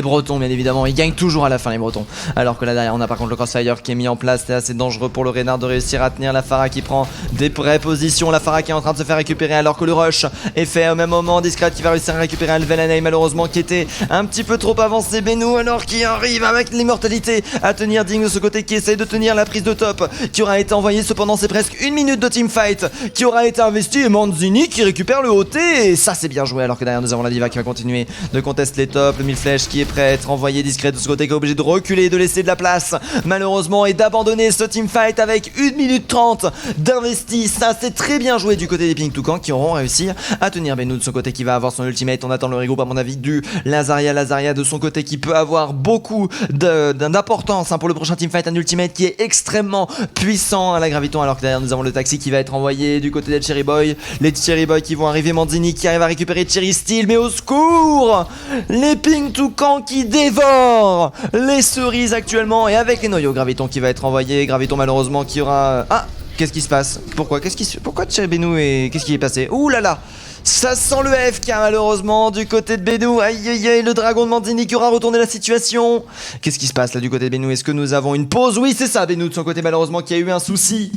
[SPEAKER 1] Bretons bien évidemment. Ils gagnent toujours à la fin les Bretons. Alors que là derrière on a par contre le Crossfire qui est mis en place. C'est assez dangereux pour le Reinhardt de réussir à tenir. La Pharah qui prend des prépositions. La Pharah qui est en train de se faire récupérer alors que le rush est fait au même moment. Discret qui va réussir à récupérer Alvelanei malheureusement qui était un petit peu trop avancé. Bennu alors qui arrive avec l'immortalité à tenir. Ding de ce côté qui essaye de tenir la prise de top qui aura été envoyée. Cependant c'est presque 1 minute de teamfight qui aura été investi et Manzini qui récupère le OT et ça c'est bien joué alors que derrière nous avons la Diva qui va continuer de contester les tops. Le 1000 flèches qui est prêt à être envoyé. Discret de ce côté qui est obligé de reculer, de laisser de la place malheureusement et d'abandonner ce teamfight avec 1 minute 30 d'investi. Ça c'est très bien joué du côté des Pink Toucan qui auront réussi à tenir. Bennu de son côté qui va avoir son ultimate. On attend le regroupe à mon avis du Lazaria de son côté qui peut avoir beaucoup d'importance hein, pour le prochain teamfight. Un ultimate qui est extrêmement puissant à la Graviton alors que derrière nous avons le taxi qui va être envoyé du côté des Cherry Boy. Les Cherry Boy qui vont arriver. Manzini qui arrive à récupérer Cherry Steel mais au secours les Pink Toucan qui dévorent les cerises actuellement et avec les noyaux. Graviton qui va être envoyé. Graviton malheureusement qui aura... Ah, qu'est-ce qui se passe? Pourquoi Cherry Bennu et qu'est-ce qui est passé? Ouh là là, ça sent le FK malheureusement du côté de Bennu. Aïe aïe aïe, le dragon de Mandini qui aura retourné la situation. Qu'est-ce qui se passe là du côté de Bennu? Est-ce que nous avons une pause? Oui c'est ça, Bennu de son côté malheureusement qui a eu un souci.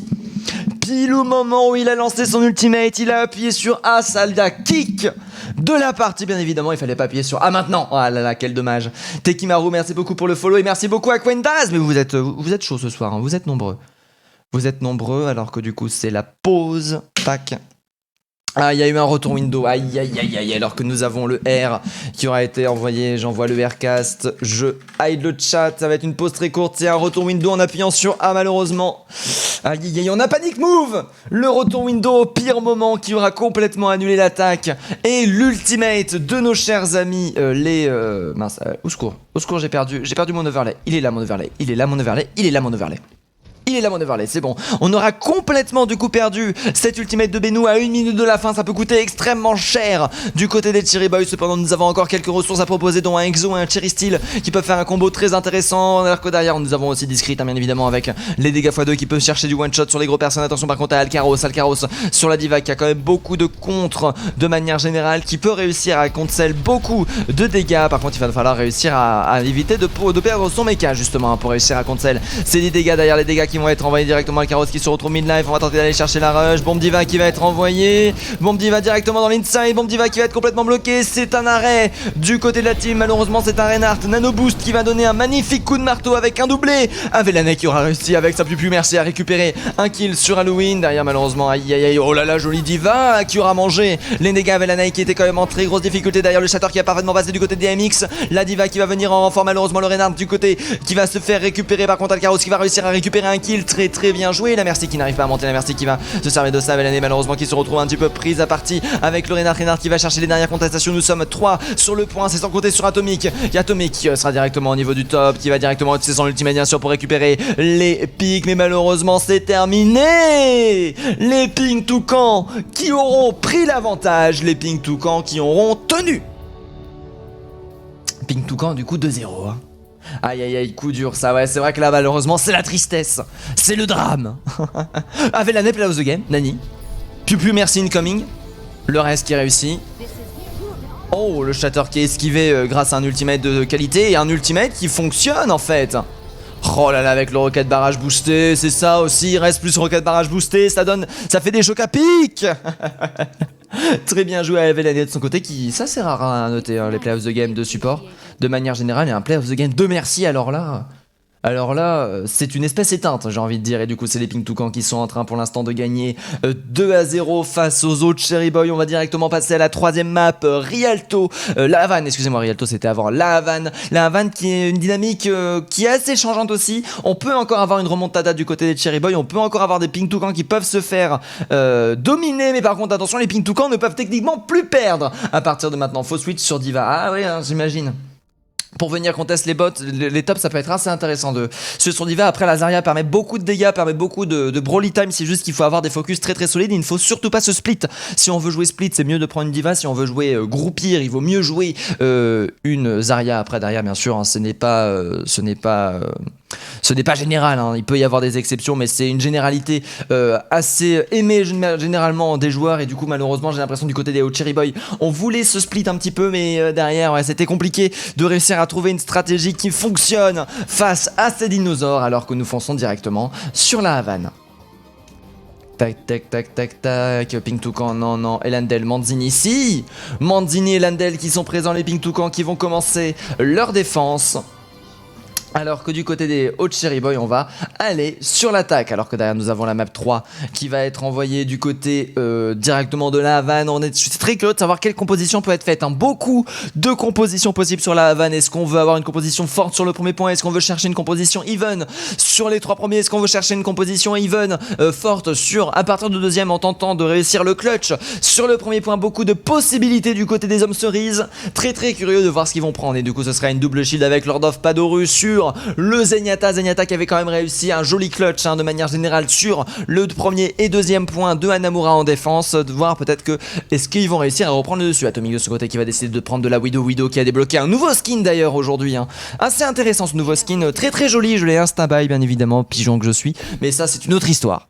[SPEAKER 1] pile au moment où il a lancé son ultimate, il a appuyé sur A, ça l'a kick de la partie, bien évidemment, il fallait pas appuyer sur A maintenant. Ah là là, quel dommage. Tekimaru, merci beaucoup pour le follow et merci beaucoup à Quendaz. Mais vous êtes chaud ce soir, hein. Vous êtes nombreux. Vous êtes nombreux alors que du coup c'est la pause. Tac. Ah, il y a eu un retour window, aïe aïe aïe aïe, alors que nous avons le R qui aura été envoyé, j'envoie le Rcast, je hide le chat, ça va être une pause très courte, c'est un retour window en appuyant sur A malheureusement. Aïe aïe aïe, on a panic move. Le retour window au pire moment qui aura complètement annulé l'attaque et l'ultimate de nos chers amis mince, au secours, j'ai perdu mon overlay, il est là mon overlay, il est là mon overlay, il est là mon overlay. Il est là mon overlay, c'est bon. On aura complètement du coup perdu cet ultimate de Bennu à 1 minute de la fin. Ça peut coûter extrêmement cher du côté des Cherry Boys. Cependant, nous avons encore quelques ressources à proposer, dont un Exo et un Cherry Steel qui peuvent faire un combo très intéressant. Alors que derrière, nous avons aussi Discreet, hein, bien évidemment, avec les dégâts x2 qui peuvent chercher du one shot sur les gros personnes. Attention par contre à Alcaros sur la Diva qui a quand même beaucoup de contre de manière générale, qui peut réussir à cancel beaucoup de dégâts. Par contre, il va falloir réussir à éviter de perdre son mecha justement, hein, pour réussir à cancel. C'est des dégâts derrière les dégâts qui vont être envoyés directement à Alcaros qui se retrouve mid-life. On va tenter d'aller chercher la rush. Bomb Diva qui va être envoyé. Bomb Diva directement dans l'inside. Bomb Diva qui va être complètement bloqué. C'est un arrêt du côté de la team. Malheureusement, c'est un Reinhardt Nano Boost qui va donner un magnifique coup de marteau avec un doublé. Un Velanet qui aura réussi avec sa plus merci à récupérer un kill sur Halloween. Derrière, malheureusement, aïe aïe aïe. Oh là là, jolie Diva qui aura mangé les dégâts. Velanet qui était quand même en très grosse difficulté derrière le Shatter qui a parfaitement passé du côté des MX. La Diva qui va venir en renfort. Malheureusement, le Reinhardt du côté qui va se faire récupérer. Par contre, Alcaros qui va réussir à récupérer un kill. Très très bien joué. La Merci qui n'arrive pas à monter. La Merci qui va se servir de ça. Velanet malheureusement qui se retrouve un petit peu prise à partie avec le Reinhardt qui va chercher les dernières contestations. Nous sommes 3 sur le point. C'est sans compter sur Atomic. Il y a Atomic qui sera directement au niveau du top, qui va directement utiliser son ultimate bien sûr pour récupérer les pics. Mais malheureusement c'est terminé. Les Ping Toucan qui auront pris l'avantage. Les Ping Toucan qui auront tenu. Ping Toucan du coup 2-0. Hein. Aïe aïe aïe, coup dur ça, ouais, c'est vrai que là malheureusement c'est la tristesse, c'est le drame. Avec la play of the game, Nani. Piu merci incoming. Le reste qui réussit. Oh, le Shatter qui est esquivé grâce à un ultimate de qualité et un ultimate qui fonctionne en fait. Oh là là, avec le rocket barrage boosté, c'est ça aussi, il reste plus rocket barrage boosté, ça fait des chocs à pic. Très bien joué à Velanet de son côté, qui, ça c'est rare à noter, hein, les play of the game de support. De manière générale, il y a un play of the game de merci, alors là, c'est une espèce éteinte, j'ai envie de dire. Et du coup, c'est les Ping Toucan qui sont en train pour l'instant de gagner 2-0 face aux autres Cherry Boys. On va directement passer à la troisième map, Rialto. La Havane, excusez-moi, Rialto c'était avant. La Havane qui est une dynamique qui est assez changeante aussi. On peut encore avoir une remontada du côté des Cherry Boys. On peut encore avoir des Ping Toucan qui peuvent se faire dominer. Mais par contre, attention, les Ping Toucan ne peuvent techniquement plus perdre à partir de maintenant. Faut switch sur Diva. Ah oui, hein, j'imagine. Pour venir contester les bots, les tops, ça peut être assez intéressant de suivre sur Diva. Après, la Zarya permet beaucoup de dégâts, permet beaucoup de Broly time. C'est juste qu'il faut avoir des focus très très solides. Il ne faut surtout pas se split. Si on veut jouer split, c'est mieux de prendre une Diva. Si on veut jouer groupir, il vaut mieux jouer une Zarya. Après, derrière, bien sûr, hein, ce n'est pas général, hein. Il peut y avoir des exceptions, mais c'est une généralité assez aimée généralement des joueurs. Et du coup, malheureusement, j'ai l'impression du côté des Cherry Boys, on voulait se split un petit peu, mais derrière, ouais, c'était compliqué de réussir à trouver une stratégie qui fonctionne face à ces dinosaures, alors que nous fonçons directement sur la Havane. Tac, tac, tac, tac, tac. Ping Toucan, non. Elandel, Manzini, si Manzini et Elandel qui sont présents, les Ping Toucan qui vont commencer leur défense. Alors que du côté des Hot Cherry Boys, on va aller sur l'attaque. Alors que derrière, nous avons la map 3 qui va être envoyée du côté directement de la Havane. Je suis très curieux de savoir quelle composition peut être faite. Hein. Beaucoup de compositions possibles sur la Havane. Est-ce qu'on veut avoir une composition forte sur le premier point? Est-ce qu'on veut chercher une composition even sur les 3 premiers? Est-ce qu'on veut chercher une composition even forte à partir du deuxième en tentant de réussir le clutch sur le premier point? Beaucoup de possibilités du côté des hommes cerises. Très très curieux de voir ce qu'ils vont prendre. Et du coup, ce sera une double shield avec Lord of Padoru sur le Zenyatta qui avait quand même réussi un joli clutch de manière générale sur le premier et deuxième point de Hanamura en défense. De voir peut-être que est-ce qu'ils vont réussir à reprendre le dessus. Atomic de ce côté qui va décider de prendre de la Widow qui a débloqué un nouveau skin d'ailleurs aujourd'hui. Assez intéressant ce nouveau skin, très très joli. Je l'ai insta-buy bien évidemment, pigeon que je suis, mais ça c'est une autre histoire.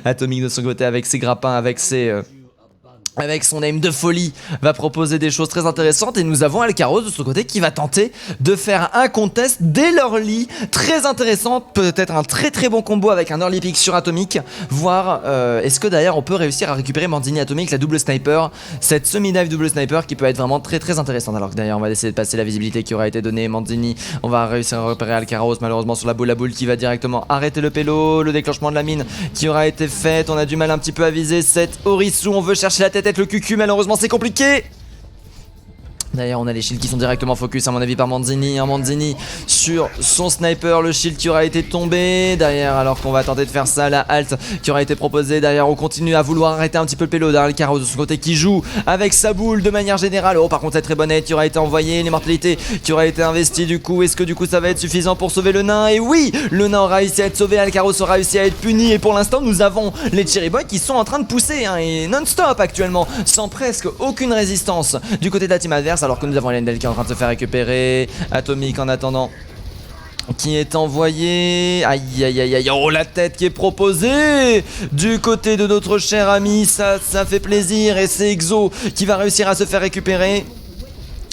[SPEAKER 1] Atomic de son côté avec ses grappins, avec ses avec son aim de folie, va proposer des choses très intéressantes. Et nous avons Alcaros de son côté qui va tenter de faire un contest dès l'early. Très intéressant, peut-être un très très bon combo avec un early pick sur Atomic. Voir est-ce que d'ailleurs on peut réussir à récupérer Mandini Atomic, la double sniper. Cette semi-dive double sniper qui peut être vraiment très très intéressante. Alors que d'ailleurs on va essayer de passer la visibilité qui aura été donnée. Mandini, on va réussir à repérer Alcaros malheureusement sur la boule qui va directement arrêter le pélo. Le déclenchement de la mine qui aura été fait. On a du mal un petit peu à viser cette Orisu. On veut chercher la tête avec le QQ, malheureusement c'est compliqué. D'ailleurs on a les shields qui sont directement focus à mon avis par Mandini, Mandini sur son sniper, le shield qui aura été tombé derrière alors qu'on va tenter de faire ça, la halt qui aura été proposée, derrière on continue à vouloir arrêter un petit peu le pélo d'Alcaros de son côté qui joue avec sa boule de manière générale. Oh par contre cette très bonne aide qui aura été envoyée, l'immortalité qui aura été investie du coup, est-ce que du coup ça va être suffisant pour sauver le nain? Et oui, le nain aura réussi à être sauvé, Alcaros aura réussi à être puni et pour l'instant nous avons les Cherry Boys qui sont en train de pousser et non-stop actuellement, sans presque aucune résistance du côté de la team adverse. Alors que nous avons Lendl qui est en train de se faire récupérer, Atomic en attendant qui est envoyé, aïe aïe aïe aïe, oh la tête qui est proposée du côté de notre cher ami, ça fait plaisir et c'est Exo qui va réussir à se faire récupérer.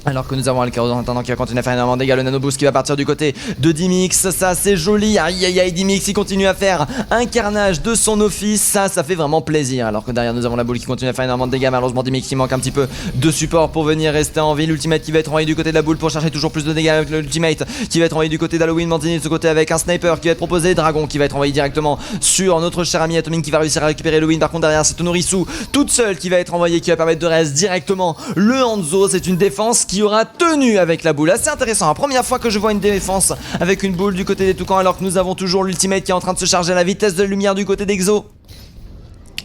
[SPEAKER 1] Alors que nous avons Alcaros en attendant qui va continuer à faire énormément de dégâts, le nano boost qui va partir du côté de Dimix, ça c'est joli, aïe aïe aïe, Dimix il continue à faire un carnage de son office, ça fait vraiment plaisir. Alors que derrière nous avons la boule qui continue à faire énormément de dégâts, malheureusement Dimix qui manque un petit peu de support pour venir rester en vie, l'ultimate qui va être envoyé du côté de la boule pour chercher toujours plus de dégâts avec l'ultimate qui va être envoyé du côté d'Halloween, Mandini de ce côté avec un sniper qui va être proposé, Dragon qui va être envoyé directement sur notre cher ami Atomic qui va réussir à récupérer Halloween. Par contre derrière c'est Tonorisu toute seule qui va être envoyée, qui va permettre de reste directement le Hanzo. C'est une défense qui aura tenu avec la boule, assez intéressant, la première fois que je vois une défense avec une boule du côté des Toucans alors que nous avons toujours l'ultimate qui est en train de se charger à la vitesse de la lumière du côté d'Exo.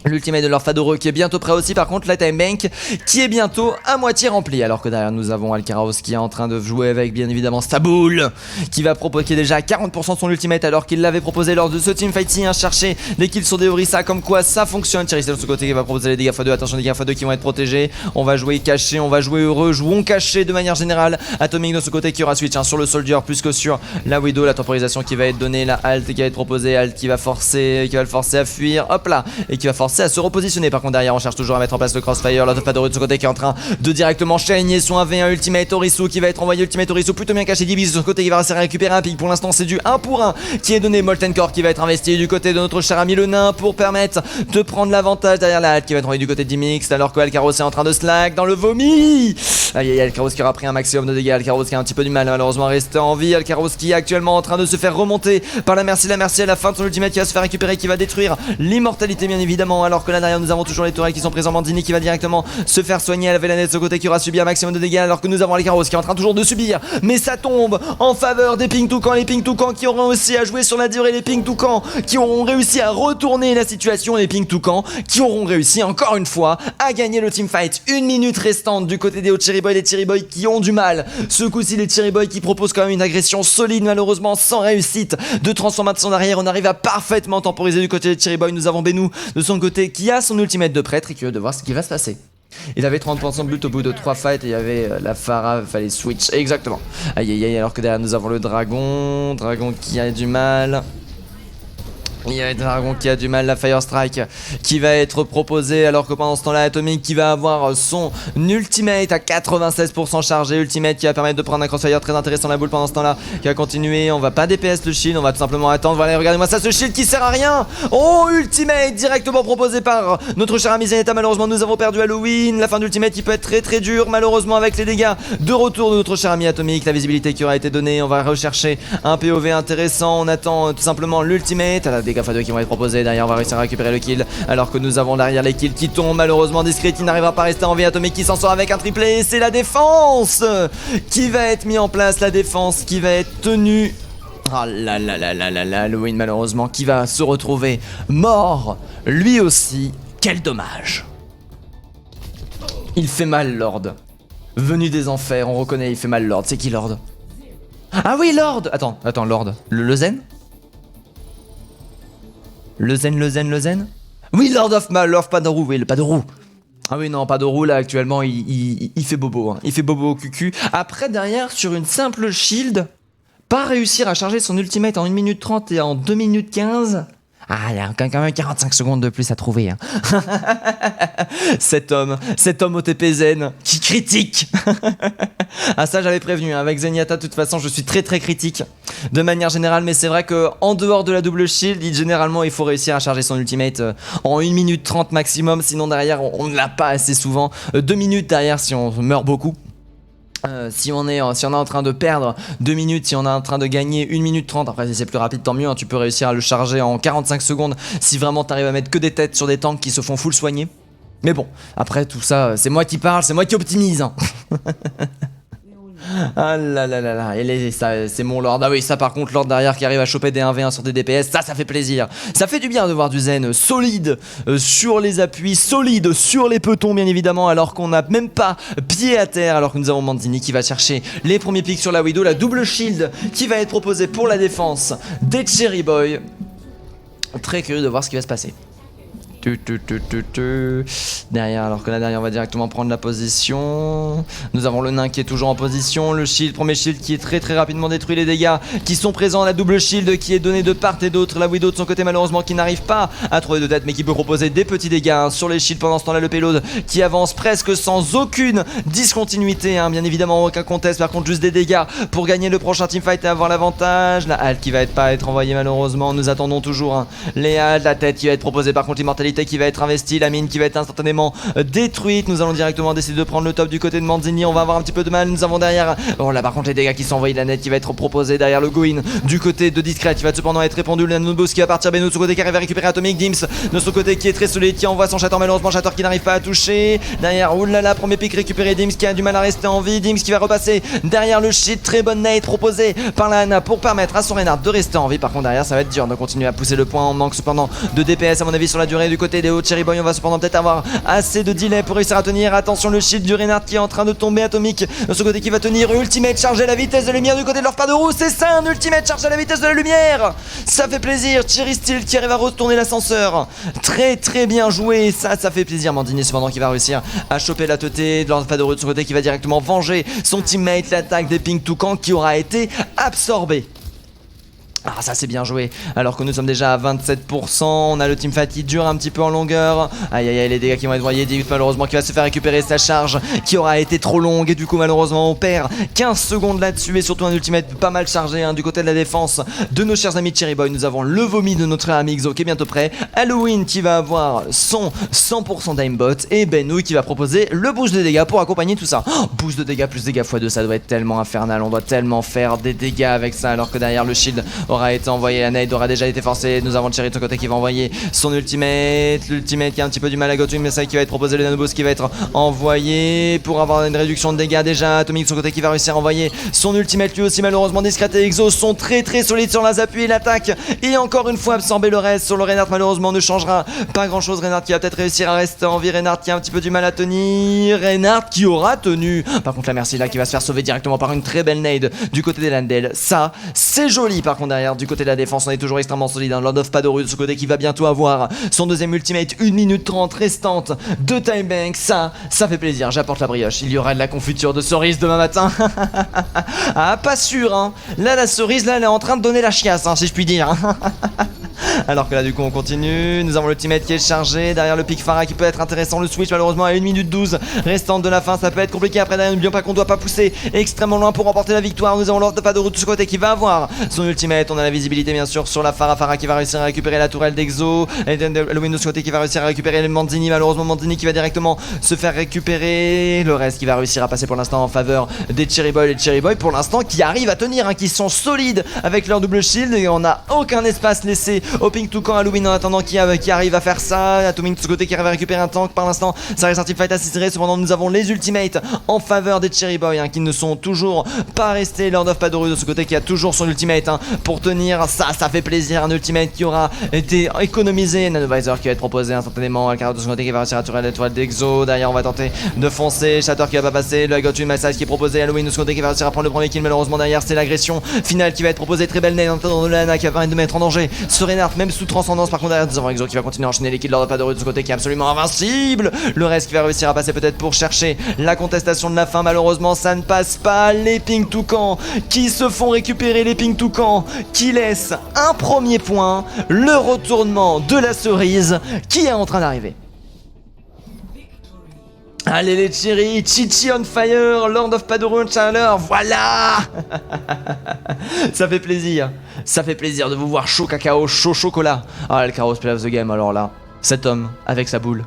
[SPEAKER 1] L'ultimate de leur Fadoro qui est bientôt prêt aussi, par contre la time bank qui est bientôt à moitié remplie. Alors que derrière nous avons Alcaros qui est en train de jouer avec bien évidemment sa boule qui va proposer déjà 40% de son ultimate alors qu'il l'avait proposé lors de ce teamfight-ci, chercher des kills sur des Orisa, comme quoi ça fonctionne. Thierry de ce côté qui va proposer les dégâts x2, attention les dégâts x2 qui vont être protégés. On va jouer caché, on va jouer heureux, jouons caché de manière générale. Atomic de ce côté qui aura switch sur le soldier plus que sur la Widow, la temporisation qui va être donnée, la halt qui va être proposée, halt qui va le forcer à fuir, hop là, et qui va forcer à se repositionner. Par contre derrière on cherche toujours à mettre en place le crossfire, l'autre Fadoro de ce côté qui est en train de directement chaigner son 1v1 ultimate. Orisu qui va être envoyé, ultimate Orisu plutôt bien caché, Divis de ce côté qui va réussir à récupérer un pic. Pour l'instant c'est du 1 pour 1 qui est donné, Molten Core qui va être investi du côté de notre cher ami le nain pour permettre de prendre l'avantage derrière la halte qui va être envoyée du côté de Dimix alors que Alcaros est en train de slack dans le vomi. Aïe aïe, Alcaros qui aura pris un maximum de dégâts, Alcaros qui a un petit peu du mal malheureusement à rester en vie, Alcaros qui est actuellement en train de se faire remonter par la Mercy à la fin de son ultimate qui va se faire récupérer, qui va détruire l'immortalité bien évidemment. Alors que là derrière nous avons toujours les tourelles qui sont présents, Mandini qui va directement se faire soigner, la Vélanette de ce côté qui aura subi un maximum de dégâts alors que nous avons Alcaros qui est en train toujours de subir, mais ça tombe en faveur des Pink Toucan, les Pink Toucan qui auront aussi à jouer sur la durée, les Pink Toucan qui auront réussi à retourner la situation, les Pink Toucan qui auront réussi encore une fois à gagner le teamfight. Une minute restante du côté des hauts Cherry Boys, les Cherry Boys qui ont du mal, ce coup-ci les Cherry Boys qui proposent quand même une agression solide, malheureusement sans réussite de transformation d'arrière. On arrive à parfaitement temporiser du côté des Cherry Boys. Nous avons Benou de son côté qui a son ultimate de prêtre et qui veut de voir ce qui va se passer. Il avait 30% de but au bout de 3 fights et il y avait la Pharah, fallait switch, exactement. Aïe aïe aïe, alors que derrière nous avons le Dragon qui a du mal. Il y a Dragon qui a du mal, la Fire Strike qui va être proposée alors que pendant ce temps là Atomic qui va avoir son ultimate à 96% chargé, ultimate qui va permettre de prendre un crossfire très intéressant, la boule pendant ce temps là qui va continuer, on va pas DPS le shield, on va tout simplement attendre. Voilà, regardez-moi ça, ce shield qui sert à rien. Oh, ultimate directement proposé par notre cher ami Zeneta. Malheureusement nous avons perdu Halloween, la fin d'ultimate qui peut être très très dure malheureusement avec les dégâts de retour de notre cher ami Atomic, la visibilité qui aura été donnée. On va rechercher un POV intéressant, on attend tout simplement l'ultimate, la dégâts x2 qui vont être proposés. Derrière on va réussir à récupérer le kill alors que nous avons derrière les kills qui tombent. Malheureusement Discret qui n'arrivera pas à rester en vie, Atomic qui s'en sort avec un triplé. C'est la défense qui va être mise en place, la défense qui va être tenue. Ah là là là là là là, Halloween malheureusement qui va se retrouver mort lui aussi. Quel dommage. Il fait mal Lord. Venu des enfers, on reconnaît, il fait mal Lord. C'est qui Lord? Ah oui Lord. Attends Lord. Le Zen? Le Zen. Oui, Lord of Padoru, oui, le Padoru. Ah oui, non, Padoru, là, actuellement, il fait bobo. Hein. Il fait bobo au cucu. Après, derrière, sur une simple shield, pas réussir à charger son ultimate en 1 minute 30 et en 2 minutes 15. Ah, il y a quand même 45 secondes de plus à trouver. Hein. cet homme au TP Zen qui critique. Ah ça j'avais prévenu, hein. Avec Zenyatta de toute façon je suis très critique de manière générale, mais c'est vrai que en dehors de la double shield, généralement il faut réussir à charger son ultimate en 1 minute 30 maximum, sinon derrière on ne l'a pas assez souvent. 2 minutes derrière si on meurt beaucoup. Si on est en train de perdre 2 minutes, si on est en train de gagner 1 minute 30, après si c'est plus rapide tant mieux, hein, tu peux réussir à le charger en 45 secondes si vraiment t'arrives à mettre que des têtes sur des tanks qui se font full soigner. Mais bon, après tout ça, c'est moi qui parle, c'est moi qui optimise. Hein. Ah là là là là, et ça, c'est mon Lord. Ah oui, ça par contre, Lord derrière qui arrive à choper des 1v1 sur des DPS, ça fait plaisir. Ça fait du bien de voir du Zen solide sur les appuis, solide sur les petons bien évidemment, alors qu'on n'a même pas pied à terre, alors que nous avons Mandini qui va chercher les premiers pics sur la Widow, la double shield qui va être proposée pour la défense des Cherry Boy. Très curieux de voir ce qui va se passer. Derrière, alors que là derrière on va directement prendre la position. Nous avons le nain qui est toujours en position, le shield, premier shield qui est très rapidement détruit, les dégâts qui sont présents, la double shield qui est donnée de part et d'autre, la Widow de son côté malheureusement qui n'arrive pas à trouver de tête mais qui peut proposer des petits dégâts hein, sur les shields. Pendant ce temps là le payload qui avance presque sans aucune discontinuité hein, bien évidemment aucun contest, par contre juste des dégâts pour gagner le prochain teamfight et avoir l'avantage. La halte qui va pas être envoyée malheureusement, nous attendons toujours hein, les haltes, la tête qui va être proposée, par contre l'immortalité qui va être investie, la mine qui va être instantanément détruite. Nous allons directement décider de prendre le top du côté de Manzini, on va avoir un petit peu de mal. Nous avons derrière, oh là par contre les dégâts qui sont envoyés, la net qui va être proposée derrière le Goin du côté de Discret, qui va cependant être répondu, le Nanobos qui va partir, Beno de son côté qui arrive à récupérer Atomic, Dims de son côté qui est très solide, qui envoie son Shatter, malheureusement Shatter qui n'arrive pas à toucher. Derrière, oulala, premier pick récupéré, Dims qui a du mal à rester en vie, Dims qui va repasser derrière le shit, très bonne nade proposée par la Hanna pour permettre à son Reinhardt de rester en vie. Par contre derrière ça va être dur de continuer à pousser le point, on manque cependant de DPS à mon avis sur la durée du côté des hauts Cherry Boy. On va cependant peut-être avoir assez de delay pour réussir à tenir. Attention le shield du Reinhardt qui est en train de tomber, Atomic de ce côté qui va tenir, ultimate chargé à la vitesse de lumière du côté de leur pas de roue, c'est ça un ultimate chargé à la vitesse de la lumière, ça fait plaisir. Cherry Steel qui arrive à retourner l'ascenseur, très bien joué, ça fait plaisir. Mandini cependant qui va réussir à choper la teuté de leur pas de roue de son côté qui va directement venger son teammate, l'attaque des Pink Toucan qui aura été absorbée. Ah ça c'est bien joué, alors que nous sommes déjà à 27%, on a le teamfight qui dure un petit peu en longueur. Aïe aïe aïe, les dégâts qui vont être envoyés, Div malheureusement qui va se faire récupérer sa charge qui aura été trop longue et du coup malheureusement on perd 15 secondes là-dessus et surtout un ultimate pas mal chargé hein, du côté de la défense de nos chers amis Cherry Boy. Nous avons le vomi de notre ami Xo qui est bientôt prêt, Halloween qui va avoir son 100% d'aimbot et Benouille qui va proposer le boost de dégâts pour accompagner tout ça. Boost de dégâts plus dégâts x2, ça doit être tellement infernal, on doit tellement faire des dégâts avec ça, alors que derrière le shield aura été envoyé, la nade aura déjà été forcée. Nous avons Cherry de son côté qui va envoyer son ultimate, l'ultimate qui a un petit peu du mal à go to, mais ça qui va être proposé, le nanoboost qui va être envoyé pour avoir une réduction de dégâts déjà. Atomic de son côté qui va réussir à envoyer son ultimate lui aussi, malheureusement Discret et Exo sont très solides sur les appuis et l'attaque et encore une fois absorber le reste sur le Reinhardt, malheureusement ne changera pas grand chose. Reinhardt qui va peut-être réussir à rester en vie, Reinhardt qui a un petit peu du mal à tenir, Reinhardt qui aura tenu, par contre la Mercy là qui va se faire sauver directement par une très belle nade du côté des Landel, ça c'est joli. Par contre derrière du côté de la défense on est toujours extrêmement solide, hein. Lord of Padoru de ce côté qui va bientôt avoir son deuxième ultimate, 1 minute 30 restante de time bank, ça fait plaisir, j'apporte la brioche. Il y aura de la confiture de cerise demain matin. Ah pas sûr hein, là la cerise là elle est en train de donner la chiasse hein, si je puis dire. Alors que là du coup on continue, nous avons le teammate qui est chargé, derrière le pic Pharah qui peut être intéressant, le switch malheureusement à 1 minute 12 restante de la fin, ça peut être compliqué. Après derrière n'oublions pas qu'on doit pas pousser extrêmement loin pour remporter la victoire. Nous avons Lord de Padoru de ce côté qui va avoir son ultimate, on a la visibilité bien sûr sur la Pharah qui va réussir à récupérer la tourelle d'Exo, et Halloween de ce côté qui va réussir à récupérer le Manzini, malheureusement Manzini qui va directement se faire récupérer, le reste qui va réussir à passer pour l'instant en faveur des Cherry Boy, les Cherry Boy pour l'instant qui arrivent à tenir hein, qui sont solides avec leur double shield et on n'a aucun espace laissé au Pink Toucan. Halloween en attendant qui arrive à faire ça, Atomic de ce côté qui arrive à récupérer un tank, par l'instant ça reste un teamfight assez serré, cependant nous avons les ultimates en faveur des Cherry Boy hein, qui ne sont toujours pas restés. Lord of Padoru de ce côté qui a toujours son ultimate hein, pour tenir, ça fait plaisir, un ultimate qui aura été économisé, Nanovisor qui va être proposé instantanément, Alcaraz de ce côté qui va réussir à tuer la toile d'Exo, derrière on va tenter de foncer, Shatter qui va pas passer, le Gotu Massage qui est proposé, Halloween de ce côté qui va réussir à prendre le premier kill, malheureusement derrière c'est l'agression finale qui va être proposée, très belle nade en temps de Lana qui va permettre de mettre en danger ce Reinhardt même sous transcendance. Par contre derrière nous avons Exo qui va continuer à enchaîner les kills lors de pas de rue de ce côté qui est absolument invincible. Le reste qui va réussir à passer peut-être pour chercher la contestation de la fin. Malheureusement ça ne passe pas. Les Pink Toucan qui se font récupérer, les Pink Toucan qui laissent un premier point. Le retournement de la cerise qui est en train d'arriver. Allez les Cherry, Chichi on fire, Lord of Padurun Chandler, voilà. Ça fait plaisir. Ça fait plaisir de vous voir chaud cacao, chaud chocolat. Ah le Chaos Play of the Game, alors là, cet homme avec sa boule.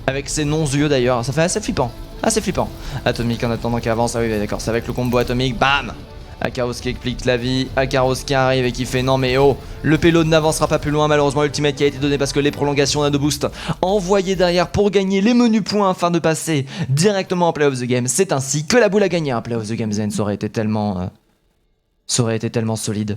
[SPEAKER 1] Avec ses non-yeux d'ailleurs, ça fait assez flippant. Assez flippant. Atomic en attendant qu'il avance, ah oui d'accord, c'est avec le combo Atomic, bam. Akaros qui explique la vie, Akaros qui arrive et qui fait non mais oh, le payload n'avancera pas plus loin, malheureusement ultimate qui a été donné parce que les prolongations d'un de boost envoyées derrière pour gagner les menus points afin de passer directement en Play of the Game. C'est ainsi que la boule a gagné un Play of the Game. Zen, ça aurait été tellement solide.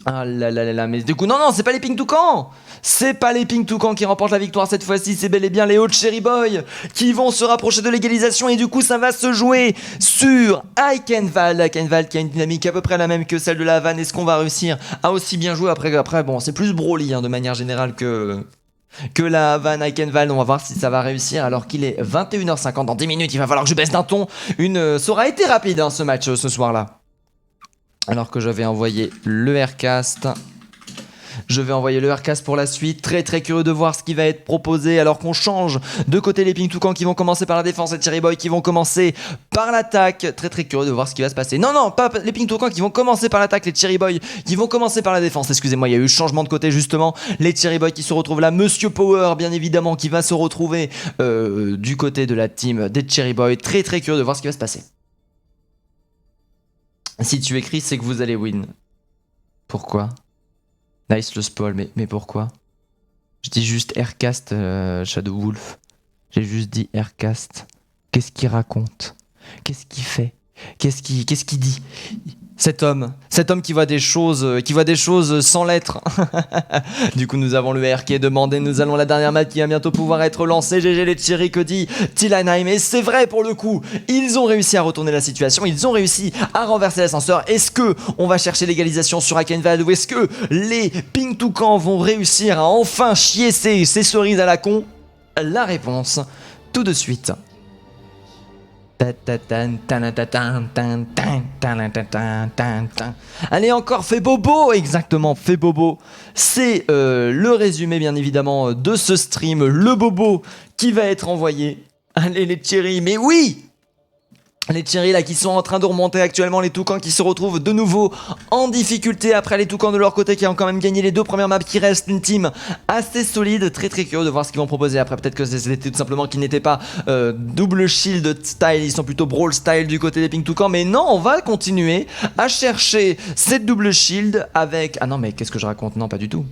[SPEAKER 1] Ah là là là là, mais du coup non, c'est pas les Pink Toucan. C'est pas les Pink Toucan qui remportent la victoire cette fois-ci, c'est bel et bien les Hot Cherry Boy qui vont se rapprocher de l'égalisation et du coup ça va se jouer sur Ikenval. Ikenval qui a une dynamique à peu près la même que celle de la Havane. Est-ce qu'on va réussir à aussi bien jouer après bon, c'est plus Broly de manière générale que la Havane. Ikenval, on va voir si ça va réussir alors qu'il est 21h50. Dans 10 minutes, il va falloir que je baisse d'un ton. Ça aura été rapide ce match ce soir-là. Alors que je vais envoyer le Aircast. Je vais envoyer le Aircast pour la suite. Très très curieux de voir ce qui va être proposé alors qu'on change de côté. Les Pink Toucan qui vont commencer par la défense et Cherry Boy qui vont commencer par l'attaque. Très très curieux de voir ce qui va se passer. Non, pas les Pink Toucan qui vont commencer par l'attaque. Les Cherry Boy qui vont commencer par la défense. Excusez-moi, il y a eu changement de côté justement. Les Cherry Boy qui se retrouvent là. Monsieur Power bien évidemment qui va se retrouver du côté de la team des Cherry Boy. Très très curieux de voir ce qui va se passer. Si tu écris, c'est que vous allez win. Pourquoi? Nice le spoil, mais pourquoi? Je dis juste Aircast Shadow Wolf. J'ai juste dit Aircast. Qu'est-ce qu'il raconte? Qu'est-ce qu'il fait? Qu'est-ce qu'il dit? Cet homme qui voit des choses sans lettres. Du coup, nous avons le R qui est demandé. Nous allons la dernière map qui va bientôt pouvoir être lancée. GG les Cherry, que dit Tilanheim. Et c'est vrai pour le coup, ils ont réussi à retourner la situation. Ils ont réussi à renverser l'ascenseur. Est-ce que on va chercher l'égalisation sur Ikenval ou est-ce que les Pink Toucan vont réussir à enfin chier ces cerises à la con? La réponse tout de suite. Allez encore, fais bobo, exactement, fais bobo. C'est le résumé bien évidemment de ce stream, le bobo qui va être envoyé. Allez les Cherry, mais oui! Les Cherry là qui sont en train de remonter actuellement, les Toucans qui se retrouvent de nouveau en difficulté après les Toucans de leur côté qui ont quand même gagné les deux premières maps, qui restent une team assez solide. Très très curieux de voir ce qu'ils vont proposer après. Peut-être que c'était tout simplement qu'ils n'étaient pas double shield style, ils sont plutôt brawl style du côté des Pink Toucans. Mais non, on va continuer à chercher cette double shield avec... Ah non mais qu'est-ce que je raconte? Non, pas du tout.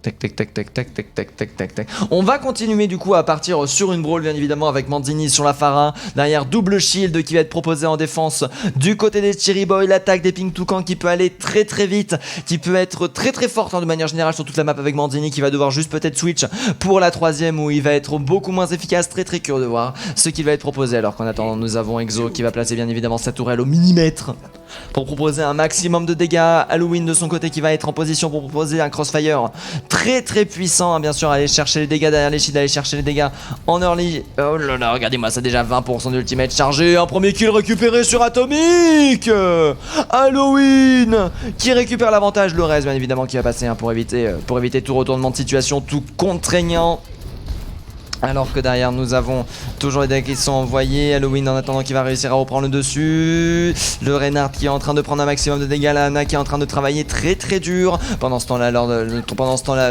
[SPEAKER 1] Tac tac tac tac tac tac tac tac tac tac. On va continuer du coup à partir sur une brawl bien évidemment avec Manzini sur la Pharah. Derrière double shield qui va être proposé en défense du côté des Cherry Boy. L'attaque des Pink Toucan qui peut aller très très vite, qui peut être très très forte de manière générale sur toute la map avec Manzini qui va devoir juste peut-être switch pour la troisième où il va être beaucoup moins efficace. Très très curieux de voir ce qui va être proposé alors qu'en attendant nous avons Exo qui va placer bien évidemment sa tourelle au millimètre pour proposer un maximum de dégâts. Halloween de son côté qui va être en position pour proposer un crossfire très très puissant, bien sûr, aller chercher les dégâts derrière les shields, aller chercher les dégâts en early. Oh là là, regardez-moi ça, déjà 20% d'ultimate chargé, un premier kill récupéré sur Atomic. Halloween qui récupère l'avantage, le reste bien évidemment qui va passer pour éviter tout retournement de situation, tout contraignant. Alors que derrière nous avons toujours les dégâts qui sont envoyés. Halloween en attendant qui va réussir à reprendre le dessus. Le Reinhardt qui est en train de prendre un maximum de dégâts. La Anna qui est en train de travailler très très dur. Pendant ce temps là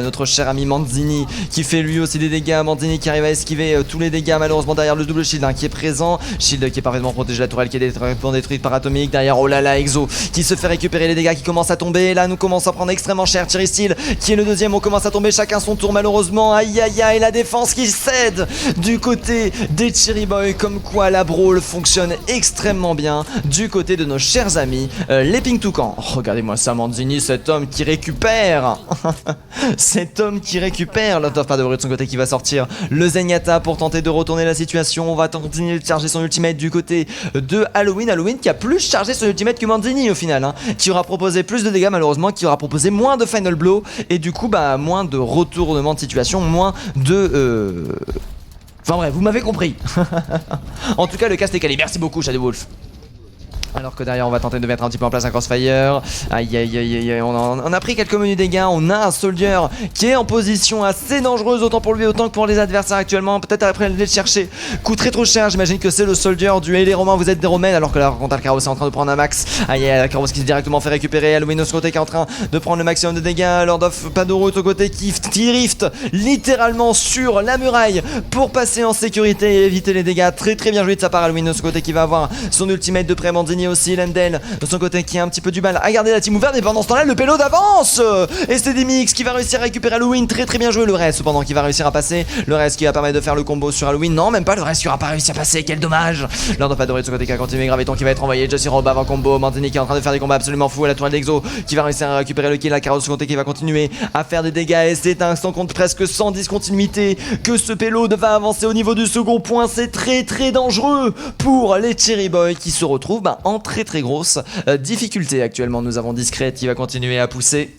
[SPEAKER 1] notre cher ami Manzini qui fait lui aussi des dégâts. Manzini qui arrive à esquiver tous les dégâts malheureusement derrière le double shield qui est présent. Shield qui est parfaitement protégé. La tourelle qui est détruite par Atomic. Derrière oh là là Exo qui se fait récupérer les dégâts qui commencent à tomber. Là nous commençons à prendre extrêmement cher. Cherry Steel qui est le deuxième. On commence à tomber chacun son tour malheureusement. Aïe aïe aïe, la défense qui sert dead du côté des Cherry Boys, comme quoi la brawl fonctionne extrêmement bien du côté de nos chers amis les Pink Toucan. Oh, regardez-moi ça, Manzini, cet homme qui récupère cet homme qui récupère l'autre pas de bruit de son côté qui va sortir le Zenyatta pour tenter de retourner la situation. On va continuer de charger son ultimate du côté de Halloween. Halloween qui a plus chargé son ultimate que Manzini au final, hein, qui aura proposé plus de dégâts malheureusement, qui aura proposé moins de final blow et du coup bah moins de retournement de situation, moins de... Enfin bref, vous m'avez compris. En tout cas le cast est calé, merci beaucoup Shadow Wolf. Alors que derrière on va tenter de mettre un petit peu en place un crossfire. Aïe aïe aïe aïe, on a pris quelques menus dégâts. On a un soldier qui est en position assez dangereuse, autant pour lui autant que pour les adversaires actuellement. Peut-être après aller le chercher coûterait trop cher. J'imagine que c'est le soldier du hey les Romains vous êtes des Romains. Alors que là contre Alcaros est en train de prendre un max. Aïe aïe, Alcaros qui s'est directement fait récupérer. Halloween de ce côté qui est en train de prendre le maximum de dégâts. Lord of Padoro de ce côté qui rift littéralement sur la muraille pour passer en sécurité et éviter les dégâts. Très très bien joué de sa part. Halloween de ce côté qui va avoir son ultimate de près. Manzini aussi, Lendl de son côté qui a un petit peu du mal à garder la team ouverte, et pendant ce temps là le pélo d'avance et c'est Demix qui va réussir à récupérer Halloween. Très très bien joué. Le reste cependant qui va réussir à passer, le reste qui va permettre de faire le combo sur Halloween. Non même pas, le reste qui aura pas réussi à passer, quel dommage. Lord of Adoré de ce côté qui a continué, Graviton qui va être envoyé, Jesse Rob avant combo, Manzini qui est en train de faire des combats absolument fous à la toile d'Exo qui va réussir à récupérer le kill, la carotte de ce côté qui va continuer à faire des dégâts et c'est un sans compte presque sans discontinuité que ce payload va avancer au niveau du second point. C'est très très dangereux pour les Cherry Boys qui se retrouvent en très très grosse difficulté actuellement. Nous avons Discret qui va continuer à pousser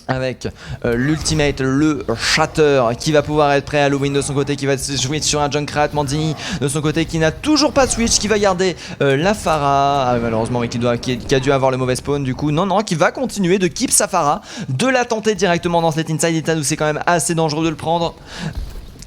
[SPEAKER 1] avec l'ultimate, le Shatter qui va pouvoir être prêt. Halloween de son côté qui va jouer sur un Junkrat. Manzini de son côté qui n'a toujours pas de switch, qui va garder la Pharah, malheureusement oui, qui a dû avoir le mauvais spawn du coup. Non, qui va continuer de keep sa Pharah, de la tenter directement dans cet inside état où c'est quand même assez dangereux de le prendre.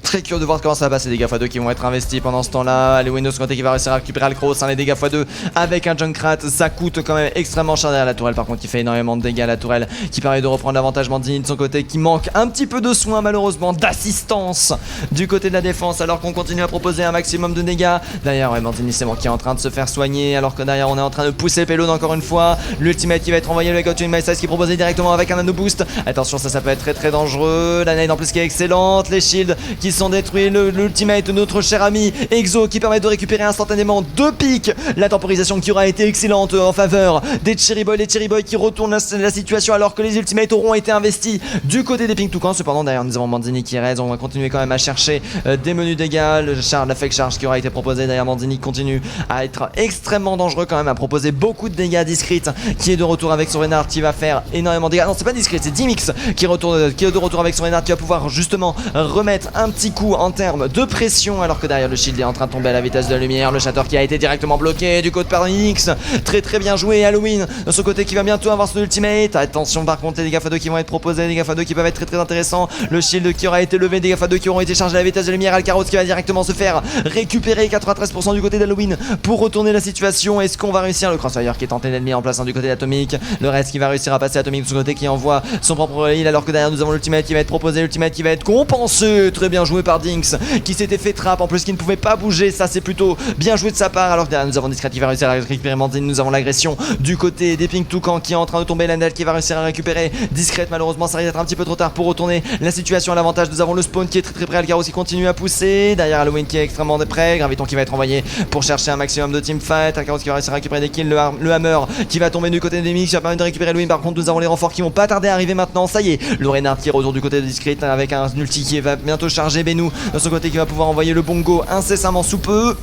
[SPEAKER 1] Très curieux de voir comment ça va passer. Les dégâts x2 qui vont être investis pendant ce temps-là. Halloween de ce côté qui va réussir à récupérer Alcros. Les dégâts x2 avec un Junkrat, ça coûte quand même extrêmement cher derrière la tourelle. Par contre, qui fait énormément de dégâts. La tourelle qui permet de reprendre l'avantage. Manzini de son côté qui manque un petit peu de soins, malheureusement, d'assistance du côté de la défense. Alors qu'on continue à proposer un maximum de dégâts. Derrière, ouais, Manzini c'est bon qui est en train de se faire soigner. Alors que derrière, on est en train de pousser Payload encore une fois. L'ultimate qui va être envoyé. Le Got une MySize qui est proposé directement avec un nano boost. Attention, ça peut être très très dangereux. La nade en plus qui est excellente. Les shields qui sont détruits. L'ultimate de notre cher ami Exo qui permet de récupérer instantanément 2 pics. La temporisation qui aura été excellente en faveur des Cherry Boys. Les Cherry Boys qui retournent la situation alors que les ultimates auront été investis du côté des Pink Toucan. Cependant derrière nous avons Manzini qui reste. On va continuer quand même à chercher des menus dégâts. La fake charge qui aura été proposée derrière Manzini continue à être extrêmement dangereux quand même, à proposer beaucoup de dégâts. Discrete qui est de retour avec son Renard qui va faire énormément de dégâts. Non c'est pas Discrete, c'est Dimix qui est de retour avec son Renard qui va pouvoir justement remettre un petit coup en termes de pression alors que derrière le shield est en train de tomber à la vitesse de la lumière. Le Shatter qui a été directement bloqué du côté par Nix. Très très bien joué. Halloween de son côté qui va bientôt avoir son ultimate. Attention par contre les dégâts x2 qui vont être proposés, les dégâts x2 qui peuvent être très très intéressants. Le shield qui aura été levé, des dégâts x2 qui auront été chargés à la vitesse de la lumière. Alcaros qui va directement se faire récupérer 93% du côté d'Halloween pour retourner la situation. Est-ce qu'on va réussir? Le Crossfire qui est tenté d'être mis en place du côté d'Atomic. Le reste qui va réussir à passer. Atomic de son côté qui envoie son propre heal alors que derrière nous avons l'ultimate qui va être proposé, l'ultimate qui va être compensé. Très bien joué par Dinks qui s'était fait trap en plus, qui ne pouvait pas bouger. Ça c'est plutôt bien joué de sa part. Alors que derrière nous avons Discret qui va réussir à récupérer Manzini. Nous avons l'agression du côté des Pink Toucan qui est en train de tomber. Lendl qui va réussir à récupérer Discret. Malheureusement ça risque d'être un petit peu trop tard pour retourner la situation à l'avantage. Nous avons le spawn qui est très très près. Alcaros qui continue à pousser. Derrière Halloween qui est extrêmement près. Graviton qui va être envoyé pour chercher un maximum de teamfight. Alcaros qui va réussir à récupérer des kills. Le Hammer qui va tomber du côté des Mix qui va permettre de récupérer Halloween. Par contre nous avons les renforts qui vont pas tarder à arriver maintenant. Ça y est, le Renard qui est retour du côté de Discret avec un ulti qui va bientôt charger. Benou de son côté qui va pouvoir envoyer le bongo incessamment sous peu.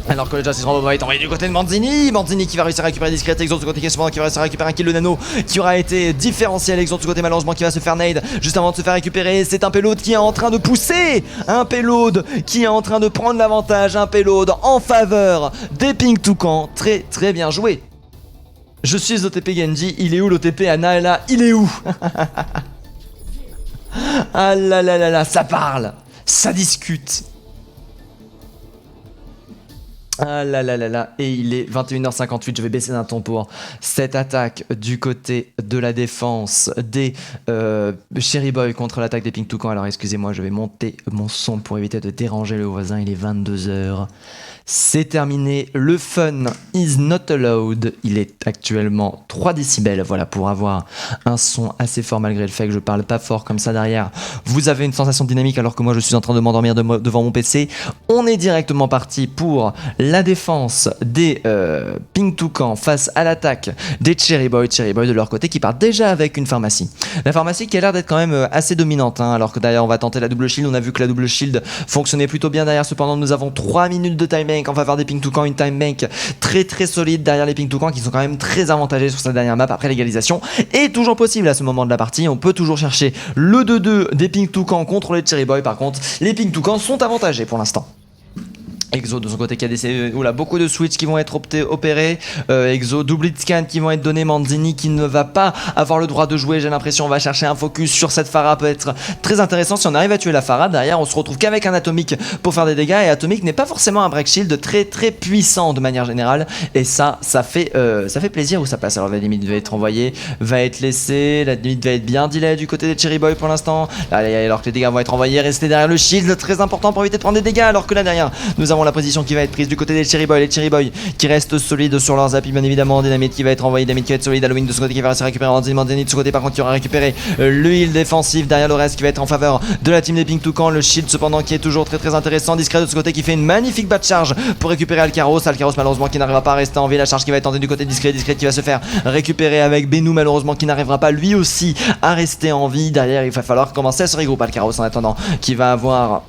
[SPEAKER 1] Alors que le Justice Robo va être envoyé du côté de Manzini. Manzini qui va réussir à récupérer Discret. Exo de ce côté qui va réussir à récupérer un kill. Le nano qui aura été différentiel. Exo de ce côté malheureusement qui va se faire nade juste avant de se faire récupérer. C'est un payload qui est en train de pousser. Un payload qui est en train de prendre l'avantage. Un payload en faveur des Pink Toucan. Très très bien joué. Je suis OTP Genji. Il est où l'OTP Anaela? Il est où? Ah là là là là, ça parle. Ça discute. Ah là là là là, et il est 21h58, je vais baisser d'un ton pour cette attaque du côté de la défense des Cherry Boy contre l'attaque des Pink Toucan. Alors excusez-moi, je vais monter mon son pour éviter de déranger le voisin, il est 22h. C'est terminé, le fun is not allowed, il est actuellement 3 décibels, voilà, pour avoir un son assez fort malgré le fait que je parle pas fort comme ça derrière. Vous avez une sensation de dynamique alors que moi je suis en train de m'endormir devant mon PC. On est directement parti pour la défense des Pink Toucan face à l'attaque des Cherry Boy de leur côté qui partent déjà avec une pharmacie. La pharmacie qui a l'air d'être quand même assez dominante, hein, alors que d'ailleurs on va tenter la double shield, on a vu que la double shield fonctionnait plutôt bien derrière, cependant nous avons 3 minutes de time bank en faveur des Pink Toucan, une time bank très très solide derrière les Pink Toucan qui sont quand même très avantagés sur cette dernière map après l'égalisation, et toujours possible à ce moment de la partie, on peut toujours chercher le 2-2 des Pink Toucan contre les Cherry Boy. Par contre les Pink Toucan sont avantagés pour l'instant. Exo de son côté qui a des beaucoup de switch qui vont être opérés, Exo double hit scan qui vont être donnés, Manzini qui ne va pas avoir le droit de jouer, j'ai l'impression. On va chercher un focus sur cette Pharah, peut être très intéressant si on arrive à tuer la Pharah. Derrière on se retrouve qu'avec un Atomic pour faire des dégâts, et Atomic n'est pas forcément un break shield très très puissant de manière générale, et ça fait plaisir où ça passe. Alors la limite va être envoyée, va être laissée, la limite va être bien delay du côté des Cherry Boy pour l'instant, alors que les dégâts vont être envoyés, rester derrière le shield, très important pour éviter de prendre des dégâts, alors que là derrière nous avons la position qui va être prise du côté des Cherry Boy, les Cherry Boy qui restent solides sur leurs appuis bien évidemment. Dynamite qui va être envoyé, Dynamite qui va être solide, Halloween de ce côté qui va rester récupéré, Manzini de ce côté par contre qui aura récupéré le heal défensif derrière le reste qui va être en faveur de la team des Pink Toucan. Le shield cependant qui est toujours très très intéressant, Discret de ce côté qui fait une magnifique batte charge pour récupérer Alcaros malheureusement qui n'arrivera pas à rester en vie. La charge qui va être tentée du côté Discret qui va se faire récupérer avec Benou malheureusement qui n'arrivera pas lui aussi à rester en vie. Derrière il va falloir commencer à se regrouper. Alcaros en attendant qui va avoir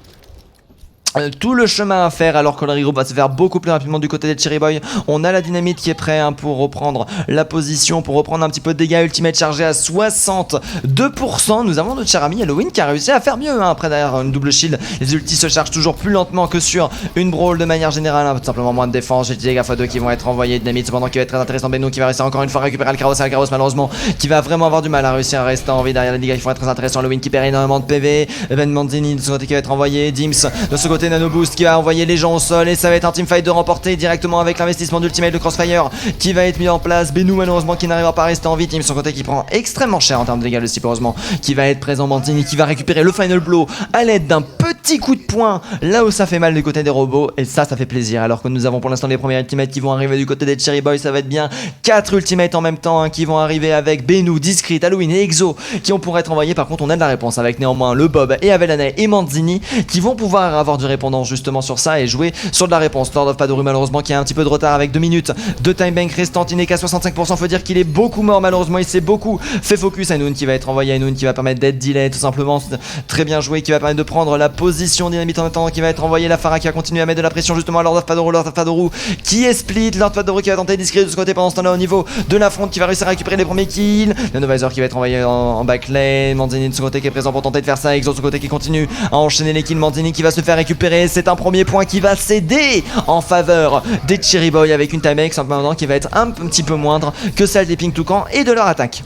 [SPEAKER 1] tout le chemin à faire alors que le regroupe va se faire beaucoup plus rapidement du côté des Cherry Boy. On a la dynamite qui est prêt pour reprendre la position, pour reprendre un petit peu de dégâts. Ultimate chargé à 62%. Nous avons notre cher ami Halloween qui a réussi à faire mieux après derrière une double shield. Les ultis se chargent toujours plus lentement que sur une brawl de manière générale, tout simplement moins de défense. J'ai des dégâts x2 qui vont être envoyés. Dynamite cependant qui va être très intéressant. Beno qui va réussir encore une fois à récupérer Alcaros malheureusement qui va vraiment avoir du mal à réussir à rester en vie derrière les dégâts qui vont être très intéressants. Halloween qui perd énormément de PV. Ben Manzini de ce côté qui va être envoyé. Dims de ce côté Nano Boost qui va envoyer les gens au sol, et ça va être un teamfight de remporter directement avec l'investissement d'ultimate de Crossfire qui va être mis en place. Benou malheureusement qui n'arrivera pas à rester en vie, Team son côté qui prend extrêmement cher en termes de dégâts aussi heureusement qui va être présent. Manzini qui va récupérer le final blow à l'aide d'un petit coup de poing là où ça fait mal du côté des robots, et ça fait plaisir alors que nous avons pour l'instant les premiers ultimates qui vont arriver du côté des Cherry Boys. Ça va être bien 4 ultimates en même temps qui vont arriver avec Benou, Discret, Halloween et Exo qui ont pour être envoyés. Par contre on a de la réponse avec néanmoins le Bob et Avelana et Manzini qui vont pouvoir avoir du répondant justement sur ça et jouer sur de la réponse. Lord of Padoru malheureusement qui a un petit peu de retard avec 2 minutes de time bank restante, il n'est qu'à 65%, faut dire qu'il est beaucoup mort malheureusement, il s'est beaucoup fait focus. Anoun qui va être envoyé, Anoun qui va permettre d'être delay tout simplement, très bien joué, qui va permettre de prendre la position. Dynamite en attendant qui va être envoyé, la Pharah qui va continuer à mettre de la pression justement à Lord of Padoru qui est split, Lord of Padoru qui va tenter Discret de ce côté pendant ce temps là au niveau de la fronte qui va réussir à récupérer les premiers kills. Le Novisor qui va être envoyé en backlane, Manzini de ce côté qui est présent pour tenter de faire ça, Exo de ce côté qui continue à enchaîner les kills, Manzini qui va se faire récupérer, c'est un premier point qui va céder en faveur des Cherry Boy avec une time X maintenant qui va être un petit peu moindre que celle des Pink Toucan et de leur attaque.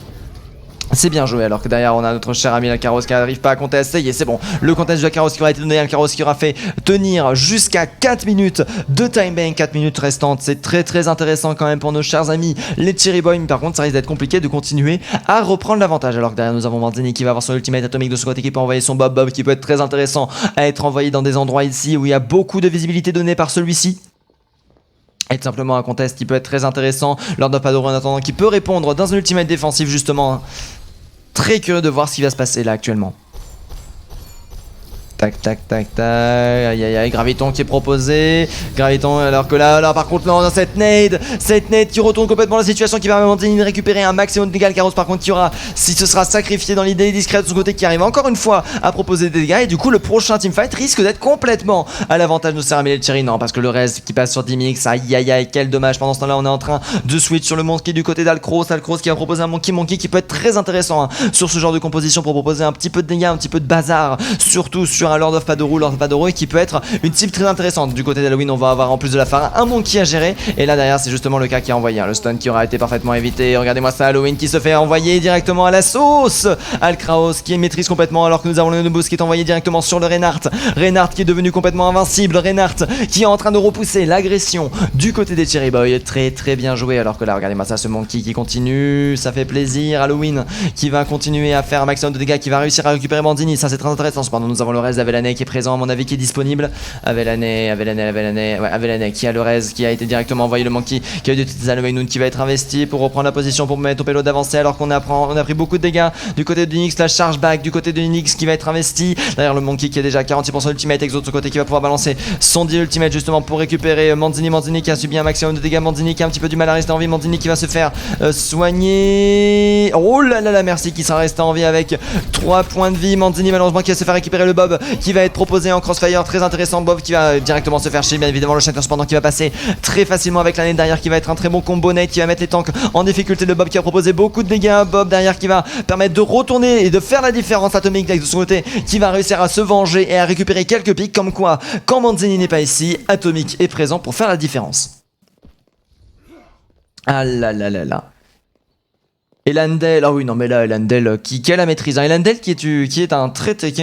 [SPEAKER 1] C'est bien joué alors que derrière on a notre cher ami Alcaros qui n'arrive pas à contester, et c'est bon, le contest de Alcaros qui aura été donné, Alcaros qui aura fait tenir jusqu'à 4 minutes de time bank, 4 minutes restantes. C'est très très intéressant quand même pour nos chers amis les Cherry Boy, mais par contre ça risque d'être compliqué de continuer à reprendre l'avantage alors que derrière nous avons Manzini qui va avoir son ultimate atomique de ce côté qui peut envoyer son Bob qui peut être très intéressant à être envoyé dans des endroits ici où il y a beaucoup de visibilité donnée par celui-ci. Et tout simplement un contest qui peut être très intéressant. Lord of Padoru en attendant qui peut répondre dans un ultimate défensif justement. Très curieux de voir ce qui va se passer là actuellement. Tac tac tac tac, aïe aïe aïe, Graviton qui est proposé, Graviton alors que là par contre là on a cette nade qui retourne complètement la situation, qui va vraiment récupérer un maximum de dégâts. Alcaros par contre qui aura, si ce sera sacrifié dans l'idée discrète de son côté qui arrive encore une fois à proposer des dégâts, et du coup le prochain teamfight risque d'être complètement à l'avantage de Sarah et Cherry. Non, parce que le reste qui passe sur 10 mix, aïe aïe aïe, quel dommage. Pendant ce temps là on est en train de switch sur le monkey du côté d'Alcros qui va proposer un monkey qui peut être très intéressant sur ce genre de composition pour proposer un petit peu de dégâts, un petit peu de bazar, surtout sur sur un Lord of Padoru qui peut être une cible très intéressante. Du côté d'Halloween, on va avoir en plus de la Phara un Monkey à gérer. Et là derrière, c'est justement le cas qui a envoyé le stun qui aura été parfaitement évité. Regardez-moi ça, Halloween qui se fait envoyer directement à la sauce. Alkraos qui maîtrise complètement alors que nous avons le Nobus qui est envoyé directement sur le Reinhardt. Reinhardt qui est devenu complètement invincible. Reinhardt qui est en train de repousser l'agression du côté des Cherry Boys. Très très bien joué. Alors que là, regardez-moi ça, ce Monkey qui continue. Ça fait plaisir. Halloween qui va continuer à faire un maximum de dégâts, qui va réussir à récupérer Mandini. Ça c'est très intéressant. Cependant, nous avons le reste d'Avelane qui est présent, à mon avis, qui est disponible. Avelane qui a le reste, qui a été directement envoyé, le Monkey qui a eu des Halloween qui va être investi pour reprendre la position pour mettre au payload d'avancer alors qu'on a pris beaucoup de dégâts du côté de Nix. La charge back du côté de Nix qui va être investi. Derrière le Monkey qui est déjà à 46% d'ultimate. Exo de son côté qui va pouvoir balancer son deal ultimate justement pour récupérer Mandini qui a subi un maximum de dégâts. Mandini qui a un petit peu du mal à rester en vie. Mandini qui va se faire soigner. Oh là là là, merci, qui sera resté en vie avec 3 points de vie. Mandini malheureusement qui va se faire récupérer le Bob qui va être proposé en crossfire. Très intéressant. Bob qui va directement se faire chier. Bien évidemment le Shatter cependant qui va passer très facilement avec l'année derrière qui va être un très bon combo. Nate qui va mettre les tanks en difficulté. Le Bob qui va proposer beaucoup de dégâts. Bob derrière qui va permettre de retourner et de faire la différence. Atomic de son côté qui va réussir à se venger et à récupérer quelques pics. Comme quoi, quand Mandini n'est pas ici, Atomic est présent pour faire la différence. Ah là là là là. Elandel, ah oui non mais là Elandel qui a la maîtrise, Elandel qui a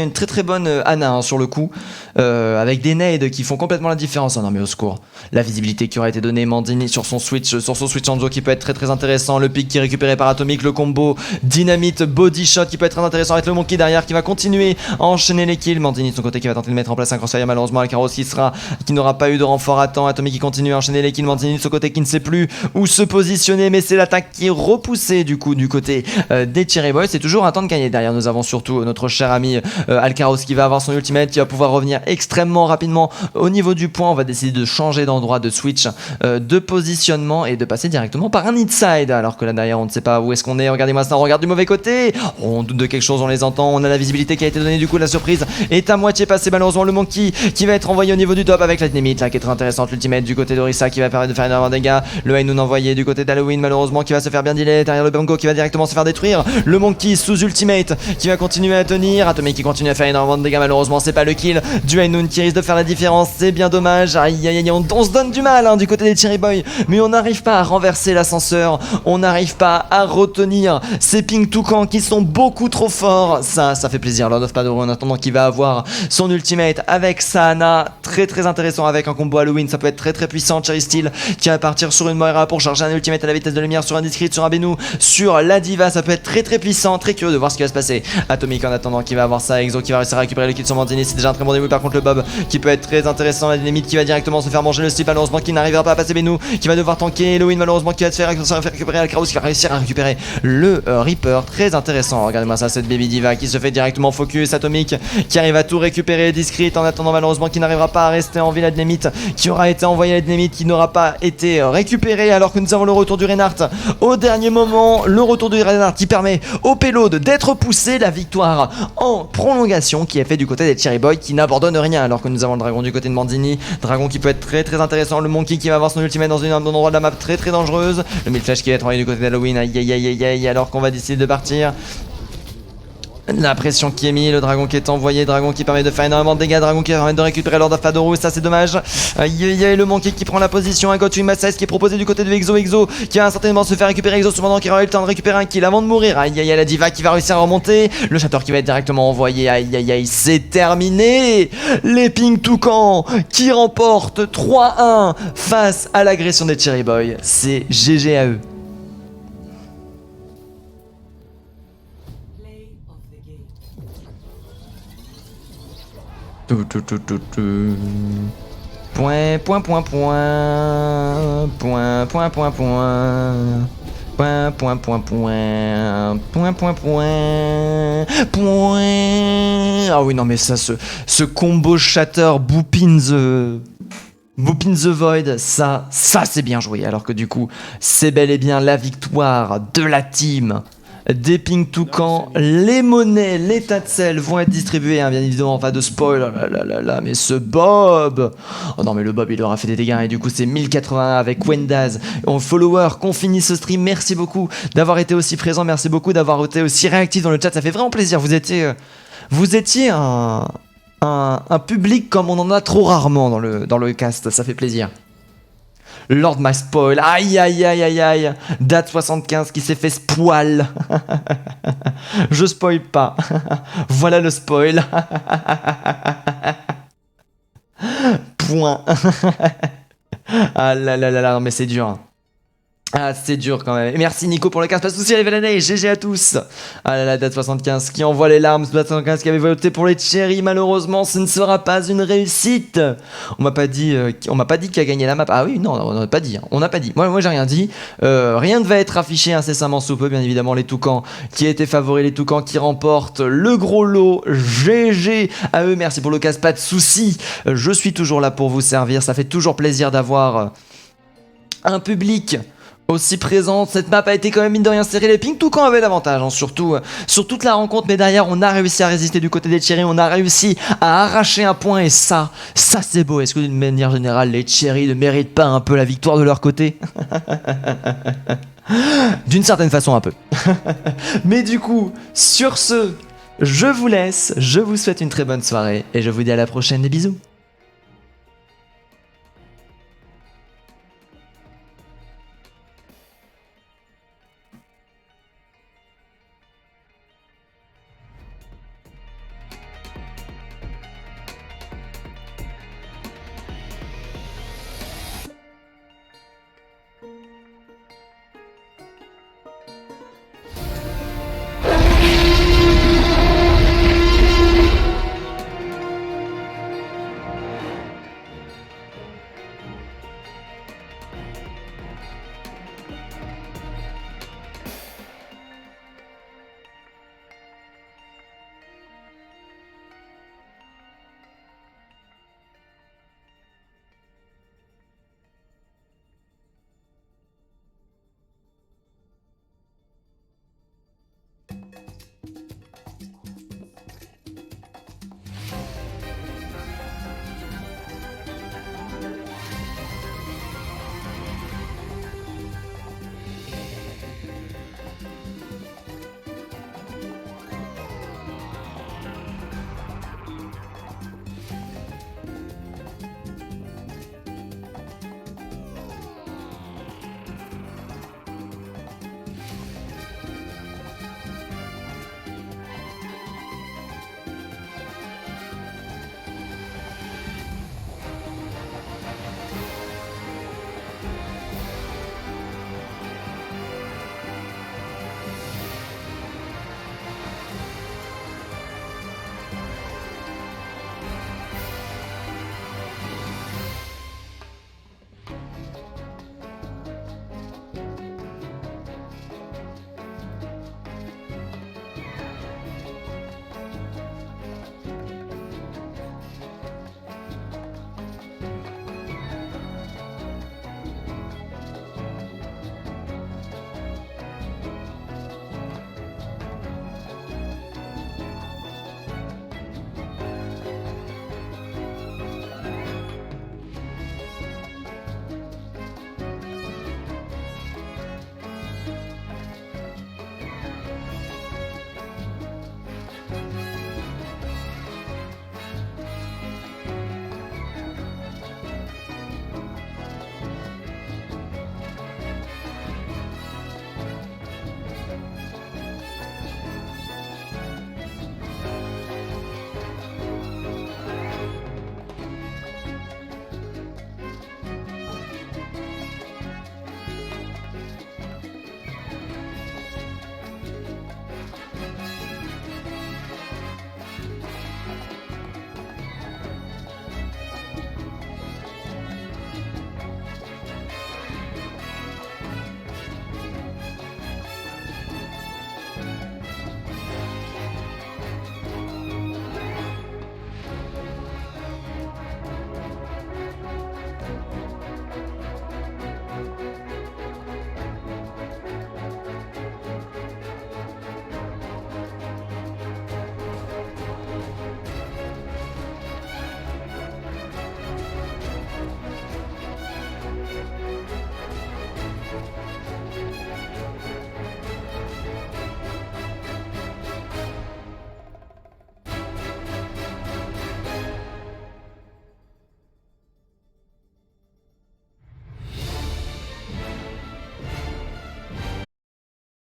[SPEAKER 1] une très très bonne Ana sur le coup, avec des nades qui font complètement la différence. Oh non mais au secours, la visibilité qui aura été donnée Mandini sur son switch Hanzo qui peut être très très intéressant, le pick qui est récupéré par Atomic, le combo Dynamite Body Shot qui peut être très intéressant avec le Monkey derrière qui va continuer à enchaîner les kills. Mandini de son côté qui va tenter de mettre en place un crossfire, malheureusement Alcaros qui n'aura pas eu de renfort à temps. Atomic qui continue à enchaîner les kills, Mandini de son côté qui ne sait plus où se positionner, mais c'est l'attaque qui est repoussée du côté des Cherry Boys. C'est toujours un temps de gagner. Derrière nous avons surtout notre cher ami Alcaros qui va avoir son ultimate, qui va pouvoir revenir extrêmement rapidement au niveau du point. On va décider de changer d'endroit, de switch de positionnement et de passer directement par un inside, alors que là derrière on ne sait pas où est-ce qu'on est. Regardez-moi ça, on regarde du mauvais côté, on doute de quelque chose, on les entend, on a la visibilité qui a été donnée, du coup la surprise est à moitié passée. Malheureusement le Monkey qui va être envoyé au niveau du top avec la limite là qui est très intéressante, l'ultimate du côté d'Orisa qui va permettre de faire énormément de dégâts. Le Hainoun envoyé du côté d'Halloween malheureusement qui va se faire bien dealer. Derrière le Bongo qui va directement se faire détruire, le Monkey sous ultimate qui va continuer à tenir. Atomic qui continue à faire énormément de dégâts, malheureusement c'est pas le kill du Hainoun qui risque de faire la différence, c'est bien dommage. Aïe aïe aïe, on se donne du mal du côté des Cherry Boys, mais on n'arrive pas à renverser l'ascenseur, on n'arrive pas à retenir ces ping toucans qui sont beaucoup trop forts. Ça fait plaisir. Lord of Padoru en attendant qui va avoir son ultimate avec Sana, très très intéressant avec un combo Halloween, ça peut être très très puissant. Cherry Steel qui va partir sur une Moira pour charger un ultimate à la vitesse de lumière sur un Discrete, sur un Benu, sur la Diva, ça peut être très très puissant, très curieux de voir ce qui va se passer. Atomic en attendant qui va avoir ça, Exo qui va réussir à récupérer le kill sur Mandini, c'est déjà un très bon début. Par contre le Bob qui peut être très intéressant, la dynamite qui va directement se faire manger le slip, malheureusement qui n'arrivera pas à passer Benu, qui va devoir tanker Halloween malheureusement qui va se faire récupérer Alcaros qui va réussir à récupérer le Reaper, très intéressant. Regardez-moi ça, cette Baby Diva qui se fait directement focus, Atomic qui arrive à tout récupérer, Discrete en attendant malheureusement qui n'arrivera pas à rester en vie, la dynamite qui aura été envoyée, la dynamite qui n'aura pas été récupérée, alors que nous avons le retour du Reinhardt au dernier moment, le retour du Reinhardt qui permet au payload d'être poussé, la victoire en prolongation qui est fait du côté des Cherry Boys qui n'abandonne rien, alors que nous avons le dragon du côté de Mandini, dragon qui peut être très très intéressant, le Monkey qui va avoir son ultimate dans un endroit de la map très très dangereuse, le mid flash qui va être envoyé du côté d'Halloween, aïe aïe aïe aïe aïe, alors qu'on va décider de partir. La pression qui est mise, le dragon qui est envoyé, dragon qui permet de faire énormément de dégâts, dragon qui permet de récupérer Lord of Padoru, ça c'est dommage. Aïe aïe aïe, le Monkey qui prend la position, un Gotu Massas qui est proposé du côté de Exo qui va certainement se faire récupérer, Exo cependant qui aura eu le temps de récupérer un kill avant de mourir. Aïe aïe aïe, la Diva qui va réussir à remonter, le Shatter qui va être directement envoyé, aïe aïe aïe, c'est terminé. Les Pink Toucan qui remportent 3-1 face à l'agression des Cherry Boys, c'est GG à eux. Point, point, point, point, point, point, point, point, point, point, point, point, point, point, point. Ah oui non mais ça, ce combo Shatter Boopin the Void, ça c'est bien joué, alors que du coup c'est bel et bien la victoire de la team des Pink Toucan. Les monnaies, les tas de sel vont être distribués, bien évidemment, pas de spoil. Oh là là là, mais ce Bob, oh non mais le Bob il aura fait des dégâts, et du coup c'est 1081 avec Wendaz en follower qu'on finit ce stream. Merci beaucoup d'avoir été aussi présent, merci beaucoup d'avoir été aussi réactif dans le chat, ça fait vraiment plaisir. Vous étiez un public comme on en a trop rarement dans le cast, ça fait plaisir. Lord My Spoil, aïe aïe aïe aïe aïe, Date 75 qui s'est fait spoil. Je spoil pas. Voilà le spoil. Point. Ah là là là là, non mais c'est dur. Ah, c'est dur quand même. Et merci Nico pour le 15, pas de soucis, allez l'année, GG à tous. Ah là là, Date 75 qui envoie les larmes, Date 75 qui avait voté pour les cherries, malheureusement ce ne sera pas une réussite. On m'a pas dit qui a gagné la map. Ah oui, non, on n'a pas dit, hein. On n'a pas dit. Moi j'ai rien dit. Rien ne va être affiché incessamment sous peu, bien évidemment les Toucans qui étaient favoris, les Toucans qui remportent le gros lot. GG à eux, merci pour le casse, pas de soucis. Je suis toujours là pour vous servir, ça fait toujours plaisir d'avoir un public aussi présente. Cette map a été quand même mine de rien serrée, les Pink Toucan avaient l'avantage, hein, surtout sur toute la rencontre, mais derrière on a réussi à résister du côté des Cherries, on a réussi à arracher un point et ça c'est beau. Est-ce que d'une manière générale les Cherries ne méritent pas un peu la victoire de leur côté? D'une certaine façon un peu. Mais du coup, sur ce, je vous laisse, je vous souhaite une très bonne soirée et je vous dis à la prochaine, des bisous.